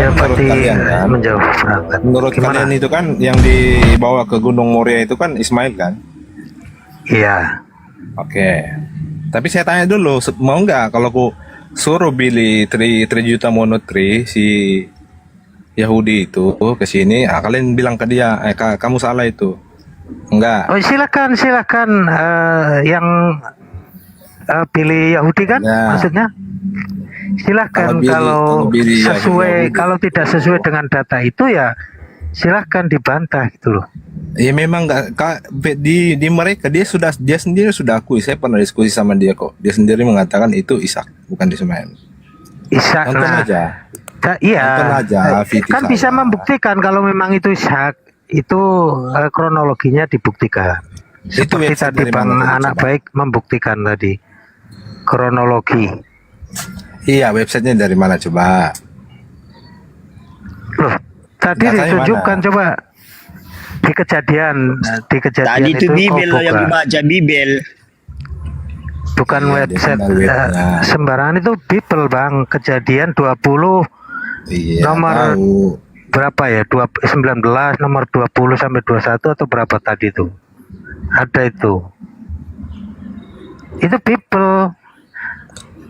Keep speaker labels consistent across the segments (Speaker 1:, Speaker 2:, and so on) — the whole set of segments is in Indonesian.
Speaker 1: Kan menurut
Speaker 2: pasti
Speaker 1: kalian kan,
Speaker 2: menjauh berangkat.
Speaker 1: menurut
Speaker 2: Gimana?
Speaker 1: kalian itu kan yang dibawa ke Gunung Moria itu kan Ismail kan?
Speaker 2: Iya.
Speaker 1: Oke. Tapi saya tanya dulu, mau nggak kalau aku suruh Billy 3 juta mono 3 si Yahudi itu ke sini, kalian bilang ke dia, kamu salah itu. Enggak.
Speaker 2: Oh silakan yang pilih Yahudi kan
Speaker 1: Ya.
Speaker 2: maksudnya? Silakan
Speaker 1: Kalau Billy
Speaker 2: sesuai
Speaker 1: Yahudi.
Speaker 2: kalau tidak sesuai dengan data itu ya silakan dibantah gitu loh.
Speaker 1: Ya memang nggak di mereka dia sendiri sudah akui. Saya pernah diskusi sama dia kok. Dia sendiri mengatakan itu Ishak bukan Ismail.
Speaker 2: Ishak
Speaker 1: Nonton
Speaker 2: lah.
Speaker 1: aja.
Speaker 2: Iya.
Speaker 1: Nonton aja,
Speaker 2: Kan
Speaker 1: video
Speaker 2: bisa
Speaker 1: saya.
Speaker 2: membuktikan kalau memang itu Ishak itu kronologinya dibuktikan.
Speaker 1: Itu
Speaker 2: Seperti
Speaker 1: website
Speaker 2: tadi
Speaker 1: dari
Speaker 2: Bang
Speaker 1: mana tadi,
Speaker 2: Anak
Speaker 1: coba?
Speaker 2: Baik membuktikan tadi kronologi.
Speaker 1: Iya, websitenya dari mana coba?
Speaker 2: Loh, tadi
Speaker 1: Datanya
Speaker 2: ditunjukkan
Speaker 1: mana?
Speaker 2: coba di kejadian
Speaker 3: Tadi itu
Speaker 2: itu
Speaker 3: Bibel
Speaker 2: kok
Speaker 3: yang
Speaker 2: buka.
Speaker 3: dibaca Bibel.
Speaker 2: Bukan
Speaker 1: Iya,
Speaker 2: website
Speaker 1: dia kenal webnya.
Speaker 2: sembarangan, itu Bible Bang. Kejadian 20
Speaker 1: Iya,
Speaker 2: nomor
Speaker 1: tahu.
Speaker 2: berapa ya? 19 nomor 20 sampai 21 atau berapa tadi itu? Ada itu. Itu Bible.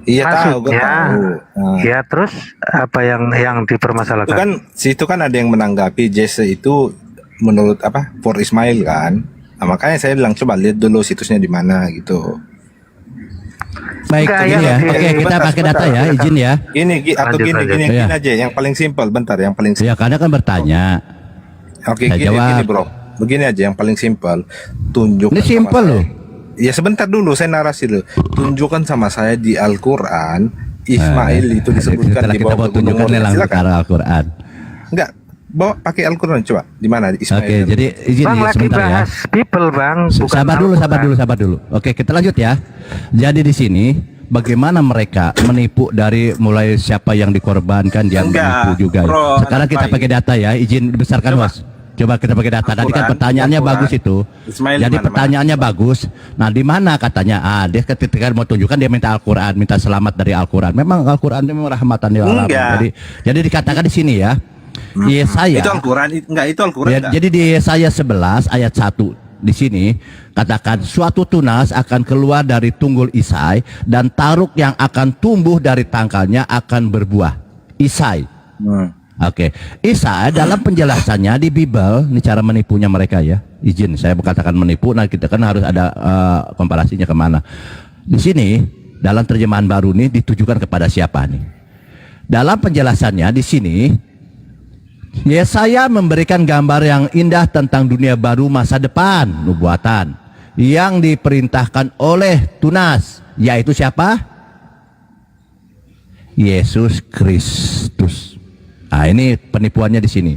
Speaker 1: Iya tahu, gue
Speaker 2: Maksudnya,
Speaker 1: tahu. Nah,
Speaker 2: ya terus apa yang
Speaker 1: itu
Speaker 2: dipermasalahkan?
Speaker 1: kan situ kan ada yang menanggapi Jesse itu menurut apa for Ismail kan. Nah, makanya saya bilang coba lihat dulu situsnya di mana gitu.
Speaker 4: Baik,
Speaker 2: Enggak,
Speaker 4: gini
Speaker 2: yang
Speaker 4: ya.
Speaker 2: di-
Speaker 4: Oke, kita
Speaker 1: sebentar,
Speaker 4: pakai data ya,
Speaker 1: sebentar.
Speaker 4: izin ya.
Speaker 1: Gini atau
Speaker 2: Lanjut,
Speaker 1: gini
Speaker 2: lanjut.
Speaker 1: gini
Speaker 4: Iya.
Speaker 1: gini aja yang paling simpel, bentar yang paling simpel.
Speaker 4: Ya, karena kan bertanya.
Speaker 1: Oke,
Speaker 4: Saya
Speaker 1: gini
Speaker 4: jawab.
Speaker 1: bro. Begini aja yang paling simpel. Tunjukkan
Speaker 4: Ini
Speaker 1: sama
Speaker 4: simpel
Speaker 1: saya.
Speaker 4: loh.
Speaker 1: Ya sebentar dulu saya narasi dulu. Tunjukkan sama saya di Al-Qur'an Ismail itu disebutkan
Speaker 4: Setelah
Speaker 1: di
Speaker 4: kita
Speaker 1: bawah
Speaker 4: mau
Speaker 1: ke Gunung
Speaker 4: tunjukkan
Speaker 1: Moria.
Speaker 4: langsung ke
Speaker 1: Silakan.
Speaker 4: arah Al-Quran.
Speaker 1: Enggak, bawa pakai Al-Qur'an coba. Di mana Ismail?
Speaker 4: Oke, jadi izin
Speaker 2: Bang
Speaker 4: ya
Speaker 2: lagi
Speaker 4: sebentar ya.
Speaker 2: bahas Bible Bang, bukan
Speaker 4: Sabar dulu. Oke, kita lanjut ya. Jadi di sini bagaimana mereka menipu dari mulai siapa yang dikorbankan, yang
Speaker 1: Enggak,
Speaker 4: menipu juga.
Speaker 1: bro,
Speaker 4: Sekarang
Speaker 1: anak
Speaker 4: kita
Speaker 1: baik.
Speaker 4: pakai data ya, izin besarkan
Speaker 1: Coba.
Speaker 4: Mas. Coba kita pakai data. Tadi kan
Speaker 1: Al-Quran,
Speaker 4: pertanyaannya
Speaker 1: Al-Quran.
Speaker 4: bagus itu.
Speaker 1: Ismail
Speaker 4: Jadi
Speaker 1: di mana,
Speaker 4: pertanyaannya bagus. Nah, di mana katanya? Dia ketika mau tunjukkan dia minta Al-Quran, minta selamat dari Al-Quran. Memang Al-Quran itu memang rahmatan lil alamin.
Speaker 1: Enggak.
Speaker 4: Jadi dikatakan di sini ya. Yesaya.
Speaker 1: Itu Al-Qur'an, enggak itu Al-Qur'an.
Speaker 4: Ya,
Speaker 1: enggak.
Speaker 4: jadi di Yesaya 11 ayat 1 di sini katakan suatu tunas akan keluar dari tunggul Isai dan taruk yang akan tumbuh dari tangkalnya akan berbuah. Isai. Oke. Isai dalam penjelasannya di Bible, ini cara menipunya mereka ya. Izin saya berkatakan menipu, nah kita kan harus ada komparasinya kemana. Di sini dalam terjemahan baru nih ditujukan kepada siapa nih? Dalam penjelasannya di sini Yesaya memberikan gambar yang indah tentang dunia baru masa depan, nubuatan yang diperintahkan oleh tunas, yaitu siapa? Yesus Kristus. Nah, ini penipuannya di sini.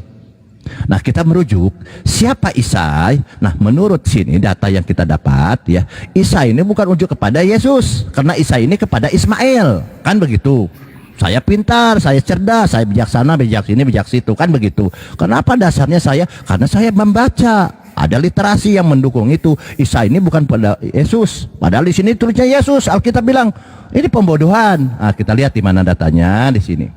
Speaker 4: Nah, kita merujuk siapa Isai. Nah, menurut sini data yang kita dapat ya, Isai ini bukan unjuk kepada Yesus, karena Isai ini kepada Ismail, kan begitu. Saya pintar, saya cerdas, saya bijaksana, bijak sini, bijak situ, kan begitu. Kenapa dasarnya saya? Karena saya membaca. Ada literasi yang mendukung itu. Isa ini bukan pada Yesus. Padahal di sini tulisnya Yesus. Alkitab bilang ini pembodohan. Nah, kita lihat di mana datanya di sini.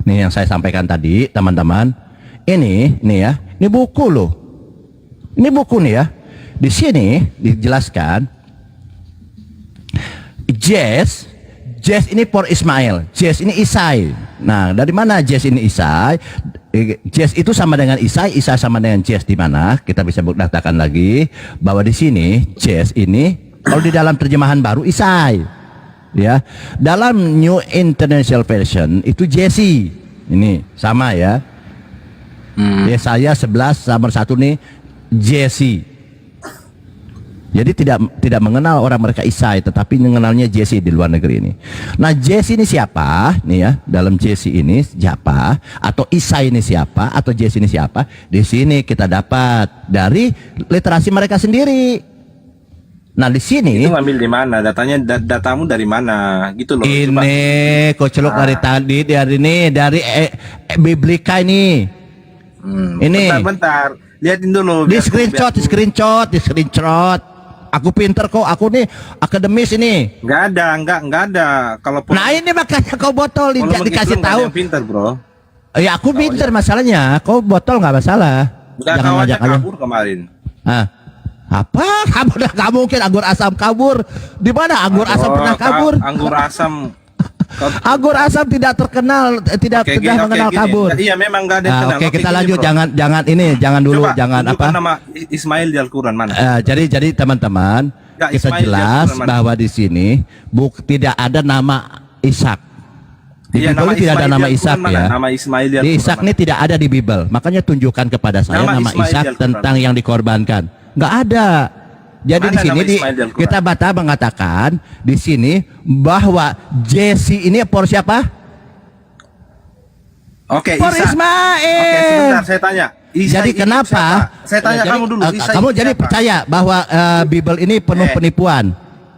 Speaker 4: Nih yang saya sampaikan tadi, teman-teman. Ini ya, ini buku loh. Ini buku nih ya. Di sini dijelaskan Jess ini for Ismail, Jess ini Isai. Nah, dari mana Jess ini Isai? Jess itu sama dengan Isai, Isai sama dengan Jess di mana? Kita bisa daftarkan lagi bahwa di sini Jess ini kalau di dalam terjemahan baru Isai. Ya. Dalam New International Version itu Jesse. Ini sama ya. Yesaya 11 nomor 1 nih Jesse. Jadi tidak mengenal orang mereka Isai, tetapi mengenalnya Jesse di luar negeri ini. Nah, Jesse ini siapa? Nih ya, dalam Jesse ini siapa? Atau Isai ini siapa? Atau Jesse ini siapa? Di sini kita dapat dari literasi mereka sendiri. Nah, di sini
Speaker 1: Itu ngambil di mana? Datanya datamu dari mana? Gitu loh. Coba.
Speaker 4: ini kocelok dari tadi dari Biblika ini. Ini
Speaker 1: Bentar. Lihatin dulu.
Speaker 4: di screenshot. Aku pinter kok, aku nih akademis ini.
Speaker 1: Enggak ada. Kalau
Speaker 4: Nah, ini makanya kau botol
Speaker 1: kalau
Speaker 4: dikasih
Speaker 1: Islam nggak ada
Speaker 4: tahu.
Speaker 1: yang pintar, bro.
Speaker 4: Ya aku pinter masalahnya. Kau botol nggak masalah.
Speaker 1: Udah
Speaker 4: Jangan
Speaker 1: kau aja
Speaker 4: ngajak aja.
Speaker 1: kabur kemarin.
Speaker 4: Ah. Apa? Kamu udah nggak mungkin anggur asam kabur. Di mana anggur asam pernah kabur?
Speaker 1: Anggur asam.
Speaker 4: Anggur asam tidak terkenal, tidak
Speaker 1: Oke,
Speaker 4: pernah
Speaker 1: gini,
Speaker 4: mengenal
Speaker 1: gini.
Speaker 4: kabur.
Speaker 1: Iya memang gak ada yang kenal.
Speaker 4: Oke, kita
Speaker 1: gini,
Speaker 4: lanjut.
Speaker 1: bro.
Speaker 4: Jangan dulu,
Speaker 1: Coba,
Speaker 4: jangan
Speaker 1: tunjukkan
Speaker 4: apa?
Speaker 1: nama Ismail di Al-Quran mana?
Speaker 4: Jadi teman-teman,
Speaker 1: Nggak,
Speaker 4: kita
Speaker 1: Ismail
Speaker 4: jelas
Speaker 1: dia bukan
Speaker 4: bahwa di sini tidak ada nama Ishak. Di
Speaker 1: Iya,
Speaker 4: Bible
Speaker 1: nama
Speaker 4: tidak ada
Speaker 1: Ismail
Speaker 4: nama
Speaker 1: di
Speaker 4: Ishak
Speaker 1: Al-Quran
Speaker 4: ya.
Speaker 1: mana? Nama Ismail di
Speaker 4: Di
Speaker 1: Al-Quran
Speaker 4: Ishak
Speaker 1: mana?
Speaker 4: ini tidak ada di Bible. Makanya tunjukkan kepada saya
Speaker 1: Nama
Speaker 4: nama
Speaker 1: Ismail
Speaker 4: Ishak
Speaker 1: di Al-Quran.
Speaker 4: tentang yang dikorbankan. Nggak ada. Jadi
Speaker 1: Mana
Speaker 4: di sini
Speaker 1: nama Ismail di Al-Quran?
Speaker 4: kita bata mengatakan di sini bahwa Jesse ini por siapa?
Speaker 1: Oke,
Speaker 4: Por
Speaker 1: Isa.
Speaker 4: Ismail.
Speaker 1: Oke, sebentar saya tanya. Isa
Speaker 4: Jadi
Speaker 1: itu
Speaker 4: kenapa?
Speaker 1: siapa? Saya tanya
Speaker 4: Jadi,
Speaker 1: kamu dulu. Isa
Speaker 4: kamu
Speaker 1: itu
Speaker 4: jadi
Speaker 1: siapa?
Speaker 4: percaya bahwa Bible ini penuh
Speaker 1: Eh,
Speaker 4: penipuan.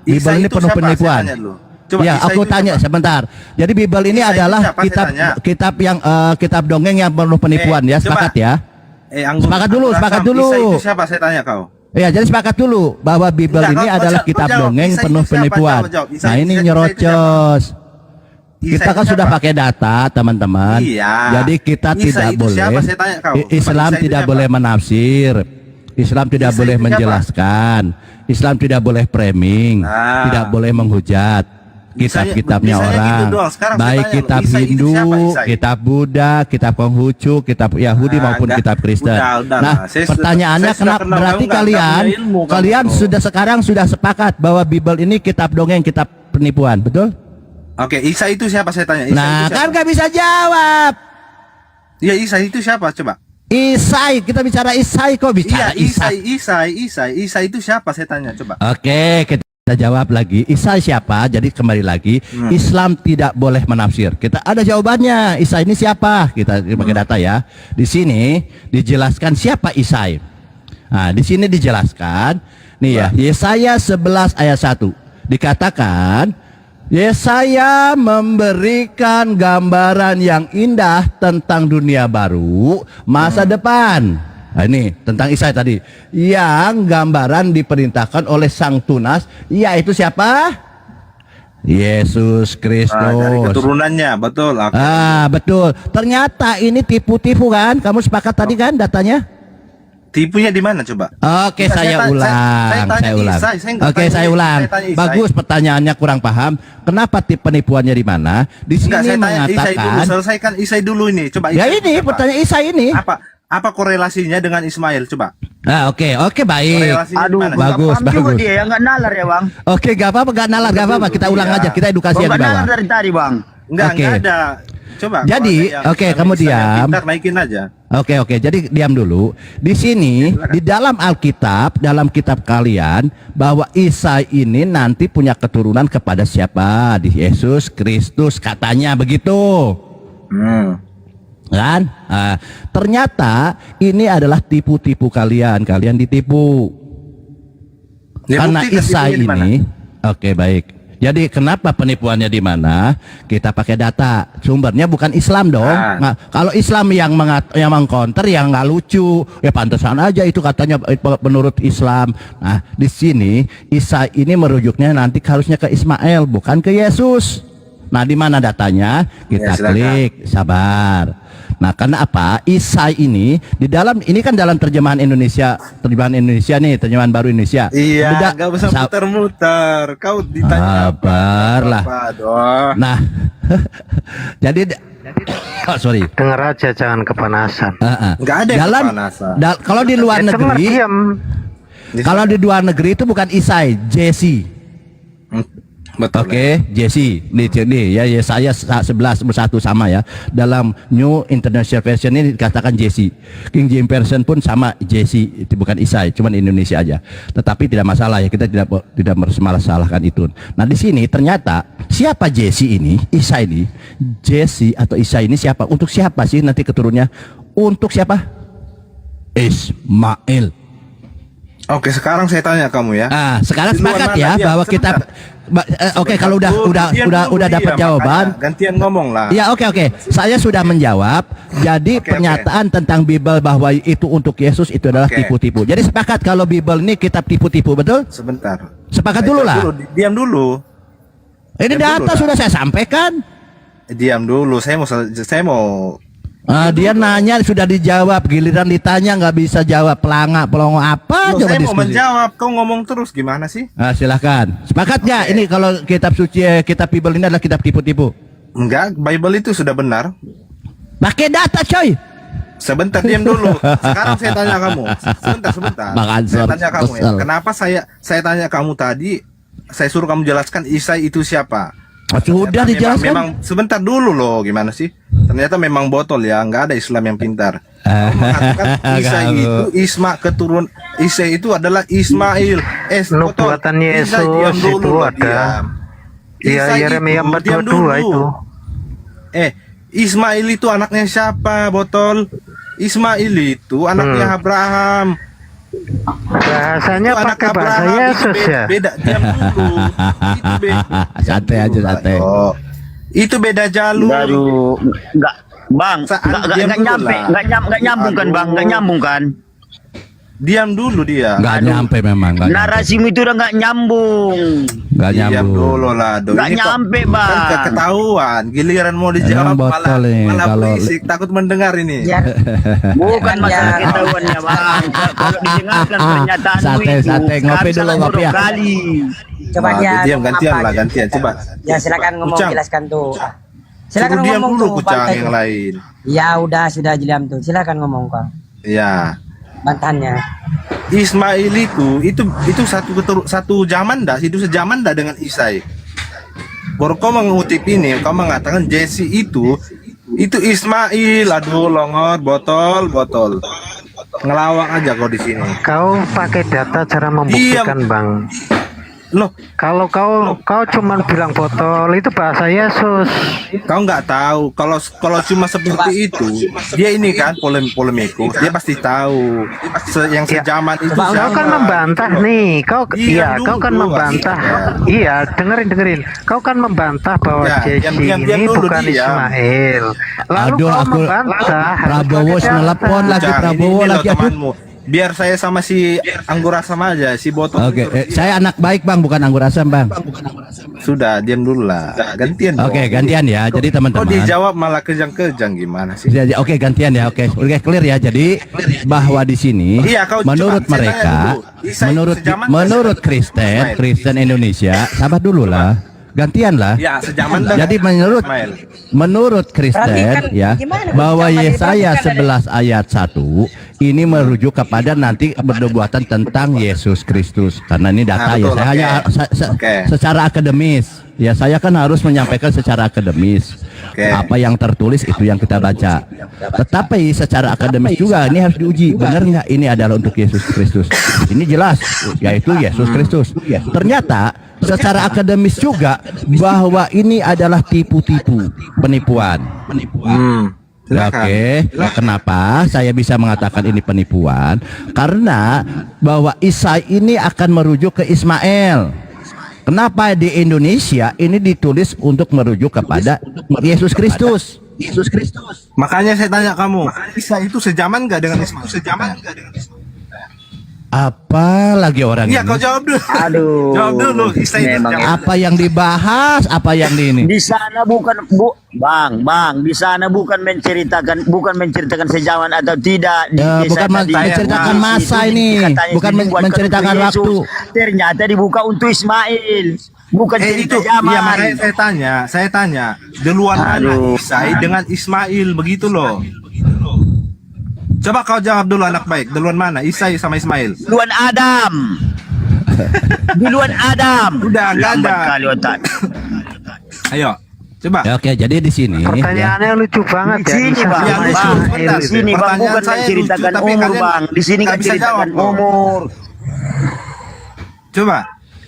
Speaker 1: Isa
Speaker 4: Bible ini
Speaker 1: itu
Speaker 4: penuh
Speaker 1: siapa?
Speaker 4: penipuan.
Speaker 1: Saya tanya dulu. Coba,
Speaker 4: Ya,
Speaker 1: Isa
Speaker 4: aku
Speaker 1: itu
Speaker 4: tanya
Speaker 1: siapa?
Speaker 4: sebentar. Jadi Bible ini
Speaker 1: Isa itu
Speaker 4: adalah
Speaker 1: siapa? Saya tanya.
Speaker 4: kitab yang kitab dongeng yang penuh penipuan ya.
Speaker 1: coba.
Speaker 4: Sepakat ya? Sepakat dulu,
Speaker 1: Anggur
Speaker 4: sepakat
Speaker 1: asam.
Speaker 4: dulu.
Speaker 1: Isa itu siapa? Saya tanya kau.
Speaker 4: Ya, jadi sepakat dulu bahwa Bible
Speaker 1: Enggak,
Speaker 4: ini
Speaker 1: kau
Speaker 4: adalah
Speaker 1: jawab,
Speaker 4: kitab
Speaker 1: kau jawab.
Speaker 4: dongeng
Speaker 1: Isa itu
Speaker 4: penuh
Speaker 1: siapa?
Speaker 4: penipuan.
Speaker 1: Jawab. Isa
Speaker 4: Nah,
Speaker 1: itu
Speaker 4: ini
Speaker 1: siapa?
Speaker 4: nyerocos.
Speaker 1: Isa
Speaker 4: Kita
Speaker 1: itu
Speaker 4: kan sudah
Speaker 1: siapa?
Speaker 4: pakai data, teman-teman.
Speaker 1: Iya.
Speaker 4: Jadi kita
Speaker 1: Isa
Speaker 4: tidak
Speaker 1: itu
Speaker 4: boleh.
Speaker 1: siapa? Saya tanya kau.
Speaker 4: Islam
Speaker 1: Isa itu
Speaker 4: tidak
Speaker 1: siapa?
Speaker 4: boleh menafsir. Islam tidak
Speaker 1: Isa
Speaker 4: boleh
Speaker 1: itu siapa?
Speaker 4: menjelaskan. Islam tidak boleh framing.
Speaker 1: Nah.
Speaker 4: Tidak boleh menghujat. Kitab-kitabnya
Speaker 1: Bisanya
Speaker 4: orang,
Speaker 1: gitu doang. Sekarang saya
Speaker 4: baik
Speaker 1: tanya
Speaker 4: kitab
Speaker 1: lu, Isa itu
Speaker 4: Hindu,
Speaker 1: siapa, Isa?
Speaker 4: kitab Buddha, kitab Konghucu, kitab Yahudi
Speaker 1: Nah,
Speaker 4: maupun
Speaker 1: enggak.
Speaker 4: kitab Kristen.
Speaker 1: Udah
Speaker 4: Nah,
Speaker 1: lah. Saya
Speaker 4: pertanyaannya
Speaker 1: sudah
Speaker 4: kenapa
Speaker 1: kenal
Speaker 4: berarti
Speaker 1: kamu nggak
Speaker 4: kalian
Speaker 1: punya ilmu, kamu,
Speaker 4: kalian
Speaker 1: bro.
Speaker 4: sekarang sudah sepakat bahwa Bible ini kitab dongeng, kitab penipuan, betul?
Speaker 1: Oke, Isa itu siapa? Saya tanya. Isa
Speaker 4: Nah,
Speaker 1: itu
Speaker 4: kan
Speaker 1: siapa?
Speaker 4: nggak bisa jawab.
Speaker 1: Iya, Isa itu siapa? Coba.
Speaker 4: Isai, kita bicara Isai kok bicara
Speaker 1: Iya,
Speaker 4: Isai.
Speaker 1: Isa itu siapa? Saya tanya, coba.
Speaker 4: Oke, kita jawab lagi. Isai siapa? Jadi kembali lagi, Islam tidak boleh menafsir. Kita ada jawabannya. Isai ini siapa? Kita pakai data ya. Di sini dijelaskan siapa Isai. Nah, di sini dijelaskan. Nih ya, Yesaya 11 ayat 1. Dikatakan Yesaya memberikan gambaran yang indah tentang dunia baru, masa depan. Nah, ini tentang Isai tadi. Yang gambaran diperintahkan oleh Sang Tunas, yaitu siapa? Yesus Kristus.
Speaker 1: Dari keturunannya, betul. Oke.
Speaker 4: Betul. Ternyata ini tipu-tipu kan? Kamu sepakat tadi kan datanya?
Speaker 1: Tipunya di mana coba?
Speaker 4: Oke,
Speaker 1: Enggak,
Speaker 4: saya
Speaker 1: saya
Speaker 4: ulang.
Speaker 1: tanya
Speaker 4: Saya ulang.
Speaker 1: Isai, saya nggak
Speaker 4: Oke,
Speaker 1: tanya
Speaker 4: saya
Speaker 1: Isai,
Speaker 4: ulang.
Speaker 1: saya tanya Isai.
Speaker 4: Bagus, pertanyaannya kurang paham. Kenapa penipuannya di mana? Di sini
Speaker 1: Enggak, saya tanya Isai dulu.
Speaker 4: mengatakan.
Speaker 1: Selesaikan Isai dulu ini. Coba
Speaker 4: Ya
Speaker 1: Isai
Speaker 4: ini
Speaker 1: siapa?
Speaker 4: pertanyaan Isai ini.
Speaker 1: Apa korelasinya dengan Ismail? Coba.
Speaker 4: Oke, baik.
Speaker 1: Korelasinya
Speaker 3: Aduh,
Speaker 1: gimana?
Speaker 4: bagus,
Speaker 3: paham juga
Speaker 4: bagus.
Speaker 3: dia ya, nggak nalar ya bang.
Speaker 4: Oke, gak apa-apa, gak nalar, gak apa-apa. Kita ulang
Speaker 1: Iya.
Speaker 4: aja, kita edukasi
Speaker 3: Kok
Speaker 4: yang di
Speaker 3: nggak nalar
Speaker 4: bawah.
Speaker 3: dari tadi bang?
Speaker 1: Enggak
Speaker 4: Oke.
Speaker 1: ada. Coba.
Speaker 4: Jadi,
Speaker 1: kalau ada
Speaker 4: oke,
Speaker 1: yang
Speaker 4: kamu
Speaker 1: bisa yang
Speaker 4: diam.
Speaker 1: pintar, naikin aja.
Speaker 4: Oke, jadi diam dulu. Di sini, di dalam Alkitab, dalam kitab kalian, bahwa Isa ini nanti punya keturunan kepada siapa? Di Yesus Kristus, katanya begitu. Kan? Nah, ternyata ini adalah tipu-tipu kalian. Kalian ditipu.
Speaker 1: Ya,
Speaker 4: Karena
Speaker 1: buktikan
Speaker 4: Isa
Speaker 1: tipunya di mana?
Speaker 4: ini, oke baik. Jadi kenapa penipuannya di mana? Kita pakai data. Sumbernya bukan Islam dong. Nah, kalau Islam yang mengcounter yang nggak lucu, ya pantesan aja itu katanya menurut Islam. Nah, di sini Isa ini merujuknya nanti harusnya ke Ismail, bukan ke Yesus. Nah, di mana datanya? Kita
Speaker 1: Ya, silakan.
Speaker 4: klik, sabar. Nah, karena apa? Isai ini di dalam ini kan dalam terjemahan Indonesia nih, terjemahan baru Indonesia.
Speaker 1: Iya, nggak usah muter-muter. Kau ditanya
Speaker 4: Sabarlah.
Speaker 1: Aduh.
Speaker 4: Nah, jadi sorry.
Speaker 2: Dengar aja, jangan kepanasan.
Speaker 1: Nggak ada yang kepanasan.
Speaker 4: Kalau di luar
Speaker 2: Ya, dengar,
Speaker 4: negeri,
Speaker 2: diam.
Speaker 4: kalau di luar negeri itu bukan Isai, Jesse.
Speaker 1: Betul.
Speaker 4: Oke, Jesse. Nih ya, Yesaya 11 bersatu sama ya. Dalam New International Version ini dikatakan Jesse. King James Version pun sama Jesse, itu bukan Isai, cuman Indonesia aja. Tetapi tidak masalah ya, kita tidak masalahkan itu. Nah, di sini ternyata siapa Jesse ini? Isai ini. Jesse atau Isai ini siapa? Untuk siapa sih nanti keturunnya? Untuk siapa? Ismail.
Speaker 1: Oke, sekarang saya tanya kamu ya.
Speaker 4: Sekarang
Speaker 1: Di luar
Speaker 4: sepakat
Speaker 1: mana?
Speaker 4: ya
Speaker 1: Diam,
Speaker 4: bahwa kita oke, kalau udah dapat jawaban.
Speaker 1: Gantian ngomong lah.
Speaker 4: Ya, oke. Saya sudah menjawab. Jadi
Speaker 1: Oke.
Speaker 4: pernyataan tentang Bible bahwa itu untuk Yesus itu adalah
Speaker 1: Oke.
Speaker 4: tipu-tipu. Jadi sepakat kalau Bible ini kitab tipu-tipu, betul?
Speaker 1: Sebentar.
Speaker 4: Sepakat dulu lah.
Speaker 1: Diam dulu.
Speaker 4: Ini
Speaker 1: Diam dulu
Speaker 4: data
Speaker 1: lah.
Speaker 4: sudah saya sampaikan.
Speaker 1: Diam dulu. Saya mau
Speaker 4: Dia nanya sudah dijawab, giliran ditanya nggak bisa jawab, pelongo apa
Speaker 1: Loh,
Speaker 4: coba
Speaker 1: saya mau
Speaker 4: diskusi.
Speaker 1: menjawab, kau ngomong terus gimana sih?
Speaker 4: Silahkan. Sepakat nggak? Ini kalau kitab suci, kitab Bible ini adalah kitab tipu-tipu.
Speaker 1: Enggak, Bible itu sudah benar.
Speaker 4: Pakai data coy.
Speaker 1: Sebentar, diam dulu. Sekarang saya tanya kamu. Sebentar.
Speaker 4: Bang
Speaker 1: Saya
Speaker 4: Ansor,
Speaker 1: tanya kamu ya.
Speaker 4: kesel.
Speaker 1: Kenapa saya tanya kamu tadi? Saya suruh kamu jelaskan Isai itu siapa?
Speaker 4: Sudah
Speaker 1: Ternyata
Speaker 4: dijelaskan.
Speaker 1: Memang sebentar dulu loh, gimana sih? Ternyata memang botol ya, nggak ada Islam yang pintar. Kamu mengatakan Isai
Speaker 4: Kamu.
Speaker 1: itu Isai itu adalah Ismail. Botol.
Speaker 2: Nubuatan
Speaker 1: Isai,
Speaker 2: Yesus
Speaker 1: diam dulu
Speaker 2: itu
Speaker 1: loh,
Speaker 2: ada.
Speaker 1: diam.
Speaker 2: Iya,
Speaker 1: Isai
Speaker 2: Yeremia
Speaker 1: itu, diam
Speaker 2: 42
Speaker 1: dulu.
Speaker 2: itu.
Speaker 1: Ismail itu anaknya siapa, botol? Ismail itu anaknya Abraham.
Speaker 2: Bahasanya
Speaker 1: Itu anak
Speaker 2: pakai bahasa
Speaker 1: Abraham, itu
Speaker 2: Yesus ya.
Speaker 1: Beda, diam dulu. Itu beda.
Speaker 4: Santai aja, santai.
Speaker 1: Oh. Itu beda jalur.
Speaker 3: Baru enggak Bang,
Speaker 1: Diam
Speaker 3: enggak
Speaker 1: dulu
Speaker 3: nyampe,
Speaker 1: lah.
Speaker 3: enggak nyambung kan Bang, enggak nyambung kan?
Speaker 1: Diam dulu dia.
Speaker 4: Nggak nyampe memang. Nggak nyampe.
Speaker 3: Narasimu itu udah enggak nyambung.
Speaker 4: Nggak
Speaker 1: Diam
Speaker 4: nyambung.
Speaker 1: dulu lah. Doi.
Speaker 3: Nggak
Speaker 1: Ini kok-
Speaker 3: nyampe,
Speaker 1: kan
Speaker 3: Bang.
Speaker 1: ketahuan. Giliran mau
Speaker 4: Emang
Speaker 1: dijawab
Speaker 4: botol nih,
Speaker 1: malah
Speaker 4: kalau-
Speaker 1: berisik. Takut mendengar ini.
Speaker 5: Ya,
Speaker 3: Bukan masalah
Speaker 5: Ya.
Speaker 3: ketahuannya Bang. Kalau didengarkan pernyataanmu
Speaker 4: Santai,
Speaker 3: itu,
Speaker 4: santai. Ngopi
Speaker 3: habis
Speaker 4: dulu,
Speaker 3: salah
Speaker 4: ngopi ya.
Speaker 3: huruf kali.
Speaker 5: coba
Speaker 1: Nah,
Speaker 5: dia
Speaker 1: diam,
Speaker 5: ngomong
Speaker 1: gantian
Speaker 5: apa
Speaker 1: lah,
Speaker 5: aja.
Speaker 1: gantian. Coba.
Speaker 5: Ya silakan ngomong,
Speaker 1: Kucang.
Speaker 5: jelaskan tuh.
Speaker 1: Suruh
Speaker 5: Silakan
Speaker 1: diam
Speaker 5: ngomong
Speaker 1: dulu
Speaker 5: tuh,
Speaker 1: kucang
Speaker 5: bantai
Speaker 1: yang
Speaker 5: tuh.
Speaker 1: lain.
Speaker 5: Ya udah sudah diam tuh. Silakan ngomong kok.
Speaker 1: Ya.
Speaker 5: Bantahannya.
Speaker 1: Ismail itu satu zaman dah, itu sejaman dah dengan Isai. Baru kau mengutip ini, kau mengatakan Jesse itu Ismail. Aduh, longor, botol. Ngelawak aja kau di sini.
Speaker 2: Kau pakai data cara membuktikan, Bang.
Speaker 1: Loh,
Speaker 2: Kalau kau cuman bilang botol itu bahasa Yesus.
Speaker 1: kau nggak tahu kalau cuma seperti itu, dia ini kan polemikus, dia pasti tahu yang
Speaker 2: Ya.
Speaker 1: sejaman itu
Speaker 2: Kau
Speaker 1: siapa.
Speaker 2: kan membantah
Speaker 1: Gitu loh.
Speaker 2: nih,
Speaker 1: Diam
Speaker 2: kau kan
Speaker 1: dulu,
Speaker 2: membantah.
Speaker 1: Mas.
Speaker 2: Iya, dengerin. Kau kan membantah bahwa
Speaker 1: Ya,
Speaker 2: Jesse
Speaker 1: diam
Speaker 2: ini
Speaker 1: dulu,
Speaker 2: bukan
Speaker 1: diam.
Speaker 2: Ismail. Lalu
Speaker 4: Aduh,
Speaker 2: kau
Speaker 4: aku
Speaker 2: membantah. harus
Speaker 4: Prabowo
Speaker 2: pakai data.
Speaker 4: nelpon lagi,
Speaker 1: Kucang,
Speaker 4: Prabowo
Speaker 1: ini loh
Speaker 4: lagi. Aduh.
Speaker 1: temanmu. Biar saya sama si Anggur Asam aja, si botol.
Speaker 4: Oke,
Speaker 1: itu.
Speaker 4: saya anak baik Bang, bukan anggur asam Bang.
Speaker 1: Sudah, diam dulu lah. Gantian.
Speaker 4: Oke,
Speaker 1: dong.
Speaker 4: gantian ya. Jadi
Speaker 1: Kok
Speaker 4: teman-teman.
Speaker 1: dijawab malah kejang-kejang gimana sih?
Speaker 4: Oke, gantian ya. Oke, clear ya. Jadi bahwa di sini
Speaker 1: Iya, kau
Speaker 4: menurut
Speaker 1: coba, saya
Speaker 4: mereka,
Speaker 1: tanya dulu. Isai sejaman
Speaker 4: menurut
Speaker 1: nggak
Speaker 4: Kristen
Speaker 1: Ismail?
Speaker 4: Indonesia, sabar dulu lah. Gantian lah.
Speaker 1: Ya, sejaman dah.
Speaker 4: Jadi
Speaker 1: Ismail.
Speaker 4: menurut Kristen
Speaker 5: Perhatikan
Speaker 4: ya
Speaker 5: gimana,
Speaker 4: bahwa
Speaker 5: Bang?
Speaker 4: Yesaya
Speaker 5: Perhatikan
Speaker 4: 11 ayat 1 ini merujuk kepada nanti pernubuatan tentang Yesus Kristus. Karena ini data
Speaker 1: Nah,
Speaker 4: ya.
Speaker 1: betul,
Speaker 4: Saya
Speaker 1: oke.
Speaker 4: hanya
Speaker 1: Oke.
Speaker 4: secara akademis. Ya, saya kan harus menyampaikan secara akademis.
Speaker 1: Oke.
Speaker 4: Apa yang tertulis itu yang kita baca. Tetapi secara akademis juga ini harus diuji. Benar nggak ini adalah untuk Yesus Kristus? Ini jelas, yaitu Yesus Kristus. Ternyata secara akademis juga bahwa ini adalah tipu-tipu, penipuan.
Speaker 1: Silakan.
Speaker 4: Oke, kenapa saya bisa mengatakan ini penipuan? Karena bahwa Isai ini akan merujuk ke Ismail. Kenapa di Indonesia ini ditulis untuk merujuk kepada Yesus Kristus?
Speaker 1: Makanya saya tanya kamu, Isa itu sejaman nggak dengan Ismail? Sejaman nggak dengan Ismail?
Speaker 4: Apa lagi orang
Speaker 1: Iya, kau
Speaker 4: ini?
Speaker 1: jawab dulu.
Speaker 3: Aduh.
Speaker 1: Jawab dulu, Isa itu
Speaker 3: Memang.
Speaker 1: sejaman.
Speaker 4: Apa yang dibahas? Apa yang di ini?
Speaker 3: Di sana bukan Bang, di sana bukan menceritakan sejaman atau tidak.
Speaker 4: Bukan menceritakan masa ini, bukan menceritakan waktu.
Speaker 3: Ternyata dibuka untuk Ismail, bukan cerita
Speaker 1: Itu,
Speaker 3: zaman.
Speaker 1: iya makanya saya tanya, duluan mana
Speaker 3: Aduh.
Speaker 1: Isai dengan Ismail begitu loh. Coba kau jawab dulu anak baik, duluan mana Isai sama Ismail?
Speaker 3: Duluan Adam. Duluan Adam.
Speaker 1: Udah, nggak
Speaker 3: Lambat
Speaker 1: ada.
Speaker 3: kali otak.
Speaker 1: Ayo, coba.
Speaker 4: Ya, oke, jadi di sini ya.
Speaker 2: Pertanyaannya lucu banget
Speaker 3: Di sini
Speaker 2: Isa
Speaker 3: Bang,
Speaker 2: sama
Speaker 1: Yang lucu,
Speaker 3: Bang.
Speaker 2: Ismail
Speaker 1: sebentar.
Speaker 3: Di sini Bang,
Speaker 1: Pertanyaan
Speaker 3: bukan
Speaker 1: saya
Speaker 3: menceritakan
Speaker 1: lucu, tapi
Speaker 3: umur
Speaker 1: kalian
Speaker 3: Bang. Di sini
Speaker 1: nggak
Speaker 3: kan
Speaker 1: bisa
Speaker 3: ceritakan
Speaker 1: jawab, loh.
Speaker 3: umur.
Speaker 1: Coba.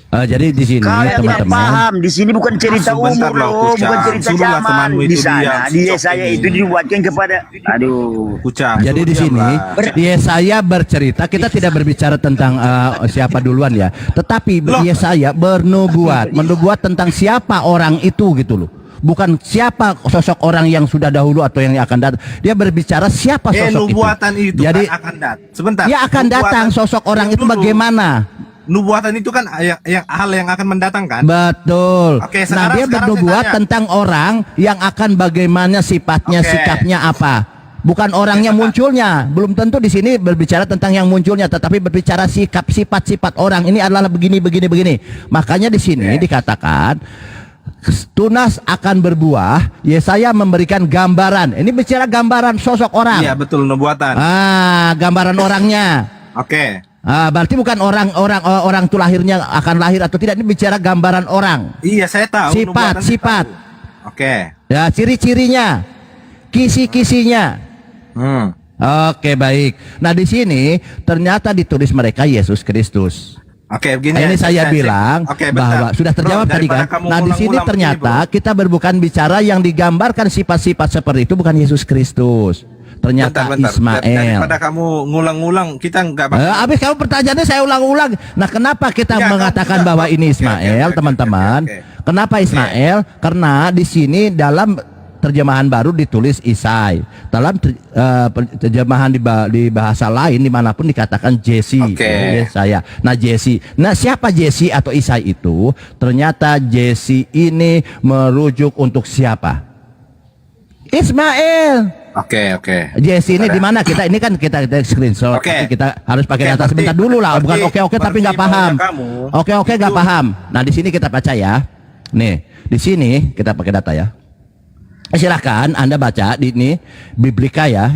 Speaker 4: Jadi di sini
Speaker 3: Kalian tidak
Speaker 4: teman-teman.
Speaker 3: paham, di sini bukan cerita
Speaker 1: Sebentar
Speaker 3: umur
Speaker 1: loh,
Speaker 3: loh,
Speaker 1: Kucang.
Speaker 3: bukan cerita
Speaker 1: Suruhlah
Speaker 3: zaman.
Speaker 1: temanmu
Speaker 3: Di
Speaker 1: itu
Speaker 3: sana,
Speaker 1: diam.
Speaker 3: di Yesaya itu dibuatkan kepada, aduh.
Speaker 1: Kucang.
Speaker 4: Jadi di sini Yesaya bercerita, kita tidak berbicara tentang siapa duluan ya, tetapi
Speaker 1: Loh.
Speaker 4: Yesaya menubuat tentang siapa orang itu gitu loh. Bukan siapa sosok orang yang sudah dahulu atau yang akan datang. Dia berbicara siapa sosok
Speaker 1: nubuatan itu
Speaker 4: Jadi
Speaker 1: kan akan datang. Sebentar.
Speaker 4: dia akan datang, sosok orang itu
Speaker 1: Dulu.
Speaker 4: bagaimana?
Speaker 1: Nubuatan itu kan yang hal yang akan mendatangkan.
Speaker 4: Betul.
Speaker 1: Oke,
Speaker 4: Nah, dia
Speaker 1: sekarang
Speaker 4: bernubuat
Speaker 1: saya tanya.
Speaker 4: tentang orang yang akan bagaimana sifatnya,
Speaker 1: Oke.
Speaker 4: sikapnya apa. bukan orangnya munculnya. Belum tentu di sini berbicara tentang yang munculnya, tetapi berbicara sikap, sifat-sifat orang. Ini adalah begini. Makanya di sini dikatakan tunas akan berbuah. Yesaya memberikan gambaran. Ini bicara gambaran sosok orang.
Speaker 1: Iya betul, nubuatan.
Speaker 4: Gambaran orangnya.
Speaker 1: Oke.
Speaker 4: Berarti bukan orang itu lahirnya akan lahir atau tidak. Ini bicara gambaran orang.
Speaker 1: Iya saya tahu. nubuatan saya
Speaker 4: Sifat.
Speaker 1: tahu. Oke.
Speaker 4: Ya, ciri-cirinya, kisi-kisinya. Oke, baik. Nah, di sini ternyata ditulis mereka Yesus Kristus.
Speaker 1: Oke, begini.
Speaker 4: Ini saya bilang
Speaker 1: Oke,
Speaker 4: bahwa
Speaker 1: bentar.
Speaker 4: sudah terjawab
Speaker 1: Bro,
Speaker 4: tadi kan.
Speaker 1: daripada kamu
Speaker 4: Nah, di sini
Speaker 1: ngulang-ngulang
Speaker 4: ternyata
Speaker 1: begini,
Speaker 4: kita bukan bicara yang digambarkan sifat-sifat seperti itu bukan Yesus Kristus. Ternyata
Speaker 1: bentar.
Speaker 4: Ismael.
Speaker 1: Daripada kamu ngulang-ngulang, kita nggak
Speaker 4: Habis kamu pertanyaannya saya ulang-ulang. Nah, kenapa kita
Speaker 1: Ya,
Speaker 4: mengatakan
Speaker 1: kamu-
Speaker 4: bahwa ini
Speaker 1: oke,
Speaker 4: Ismael,
Speaker 1: oke,
Speaker 4: teman-teman?
Speaker 1: oke.
Speaker 4: Kenapa Ismael? Karena di sini dalam terjemahan baru ditulis Isai. Dalam terjemahan di bahasa lain dimanapun dikatakan Jesse.
Speaker 1: Oke.
Speaker 4: Saya. Nah, Jesse. Nah, siapa Jesse atau Isai itu? Ternyata Jesse ini merujuk untuk siapa? Ismael.
Speaker 1: Oke.
Speaker 4: Jesse ini di mana kita ini kan kita screenshot,
Speaker 1: Oke.
Speaker 4: tapi kita harus pakai
Speaker 1: Oke,
Speaker 4: data
Speaker 1: berarti-
Speaker 4: sebentar dulu lah, bukan
Speaker 1: berarti-
Speaker 4: oke tapi nggak
Speaker 1: berarti
Speaker 4: paham.
Speaker 1: maunya kamu
Speaker 4: Oke nggak
Speaker 1: itu-
Speaker 4: paham. Nah di sini kita baca ya. Nih di sini kita pakai data ya. Silahkan Anda baca di ini Biblika ya,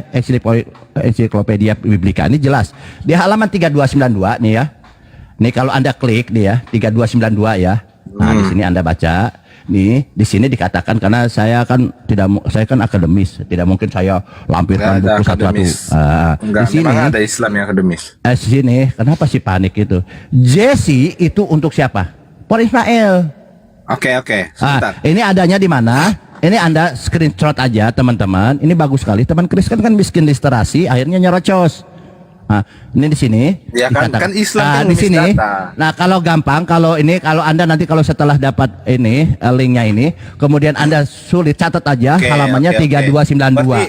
Speaker 4: ensiklopedia Biblika ini jelas di halaman 3292 nih ya. Nih kalau Anda klik nih ya 3292 ya. Nah di sini Anda baca. Nih di sini dikatakan karena saya kan saya kan akademis, tidak mungkin saya lampirkan
Speaker 1: Nggak ada
Speaker 4: buku satu-satu.
Speaker 1: akademis.
Speaker 4: Di sini
Speaker 1: Memang ada Islam yang akademis.
Speaker 4: di sini kenapa sih panik itu? Jesse itu untuk siapa? For Ismail.
Speaker 1: Oke. Sebentar.
Speaker 4: Ini adanya di mana? Ini Anda screenshot aja teman-teman. Ini bagus sekali. Teman Kristen kan miskin literasi, akhirnya nyerocos. Nah, ini di sini.
Speaker 1: Ya kan-
Speaker 4: dikatakan-
Speaker 1: kan Islam kan
Speaker 4: di
Speaker 1: nulis
Speaker 4: sini.
Speaker 1: data.
Speaker 4: Nah, kalau gampang, kalau Anda nanti kalau setelah dapat ini linknya ini, kemudian Anda sulit catat aja
Speaker 1: Oke,
Speaker 4: halamannya
Speaker 1: oke.
Speaker 4: 3292.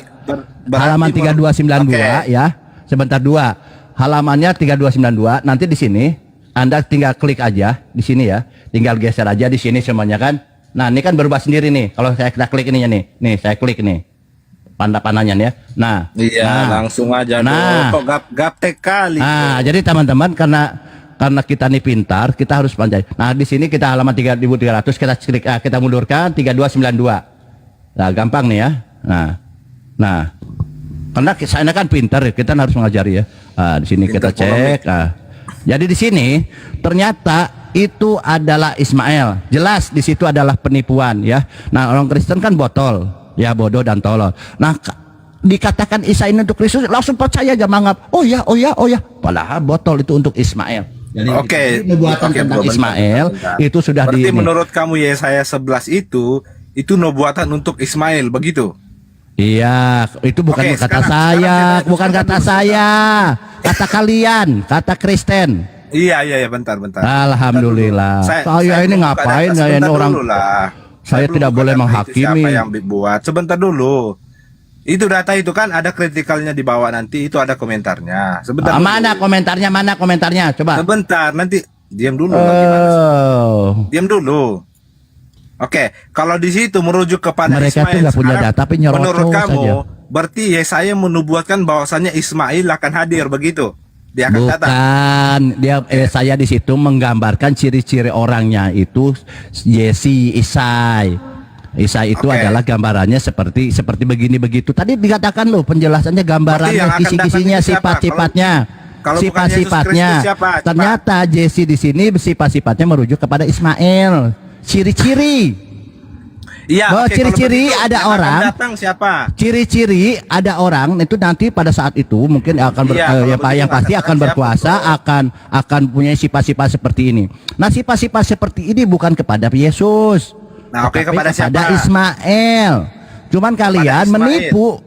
Speaker 1: Berarti
Speaker 4: Halaman 3292
Speaker 1: Oke.
Speaker 4: ya. Sebentar dua. Halamannya 3292. Nanti di sini Anda tinggal klik aja di sini ya. Tinggal geser aja di sini semuanya kan. Nah, ini kan berubah sendiri nih. Kalau kita klik ininya nih. Nih, saya klik nih. Pandangannya ya. Nah,
Speaker 1: Iya, langsung aja.
Speaker 4: Nah.
Speaker 1: Kok gaptek kali.
Speaker 4: Nah, jadi teman-teman karena kita nih pintar, kita harus pandai. Nah, di sini kita halaman 3300 kita klik kita mundurkan 3292. Nah, gampang nih ya. Nah. Karena saya kan pintar, kita harus mengajari ya. Di sini kita
Speaker 1: Pintar
Speaker 4: cek. Jadi di sini ternyata itu adalah Ismael. Jelas di situ adalah penipuan ya. Nah, orang Kristen kan botol, ya bodoh dan tolol. Nah, dikatakan Isa ini untuk Kristus langsung percaya aja menganggap oh ya padahal botol itu untuk Ismael. Jadi
Speaker 1: Oke.
Speaker 4: nubuatan
Speaker 1: Oke,
Speaker 4: tentang
Speaker 1: bro, bentar,
Speaker 4: Ismael
Speaker 1: bentar.
Speaker 4: itu sudah
Speaker 1: Berarti
Speaker 4: ini.
Speaker 1: menurut kamu Yesaya 11 itu nubuatan untuk Ismail begitu?
Speaker 4: Iya, itu bukan
Speaker 1: Oke,
Speaker 4: kata
Speaker 1: sekarang
Speaker 4: saya,
Speaker 1: kita
Speaker 4: bukan
Speaker 1: lanjutkan
Speaker 4: kata
Speaker 1: dulu,
Speaker 4: saya, kata kalian, kata Kristen.
Speaker 1: Iya, bentar.
Speaker 4: Alhamdulillah.
Speaker 1: Saya
Speaker 4: Saya ini
Speaker 1: buka
Speaker 4: ngapain
Speaker 1: data
Speaker 4: ya ini
Speaker 1: sebentar
Speaker 4: orang?
Speaker 1: dulu lah.
Speaker 4: Saya
Speaker 1: belum
Speaker 4: tidak
Speaker 1: buka
Speaker 4: boleh
Speaker 1: data itu
Speaker 4: menghakimi.
Speaker 1: Siapa yang buat? Sebentar dulu. Itu data itu kan ada kritikalnya di bawah, nanti itu ada komentarnya. Sebentar. dulu.
Speaker 4: Mana komentarnya? Coba.
Speaker 1: Sebentar, nanti diam dulu. Gimana sih?
Speaker 4: Oh.
Speaker 1: Diam dulu. Oke, kalau di situ merujuk kepada
Speaker 4: Mereka tuh
Speaker 1: Ismail,
Speaker 4: nggak punya
Speaker 1: sekarang
Speaker 4: data, tapi nyerocos
Speaker 1: menurut kamu,
Speaker 4: saja.
Speaker 1: berarti Yesaya menubuatkan bahwasannya Ismail akan hadir begitu? Dia akan datang.
Speaker 4: Bukan, saya di situ menggambarkan ciri-ciri orangnya itu Jesse, Isai. Isai itu
Speaker 1: Oke.
Speaker 4: adalah gambarannya seperti begini begitu. Tadi dikatakan loh penjelasannya
Speaker 1: Berarti yang
Speaker 4: gambarannya,
Speaker 1: akan
Speaker 4: kisi-kisinya,
Speaker 1: datang itu siapa?
Speaker 4: sifat-sifatnya.
Speaker 1: Kalau bukan Yesus
Speaker 4: Sifat-sifatnya.
Speaker 1: Kristus siapa? Cepat.
Speaker 4: Ternyata Jesse di sini sifat-sifatnya merujuk kepada Ismail. Ciri-ciri.
Speaker 1: Iya,
Speaker 4: Bahwa
Speaker 1: oke,
Speaker 4: ciri-ciri
Speaker 1: kalau begitu,
Speaker 4: ada
Speaker 1: yang akan
Speaker 4: orang.
Speaker 1: datang siapa?
Speaker 4: Ciri-ciri ada orang itu nanti pada saat itu mungkin akan
Speaker 1: Iya, kalau
Speaker 4: yang
Speaker 1: begitu
Speaker 4: pasti
Speaker 1: katakan
Speaker 4: akan
Speaker 1: siapa,
Speaker 4: berkuasa,
Speaker 1: bro?
Speaker 4: akan punya sifat-sifat seperti ini. Nah, sifat-sifat seperti ini bukan kepada Yesus.
Speaker 1: Nah, oke,
Speaker 4: tetapi
Speaker 1: kepada siapa?
Speaker 4: Ismail. Cuman kalian
Speaker 1: Ismail.
Speaker 4: menipu,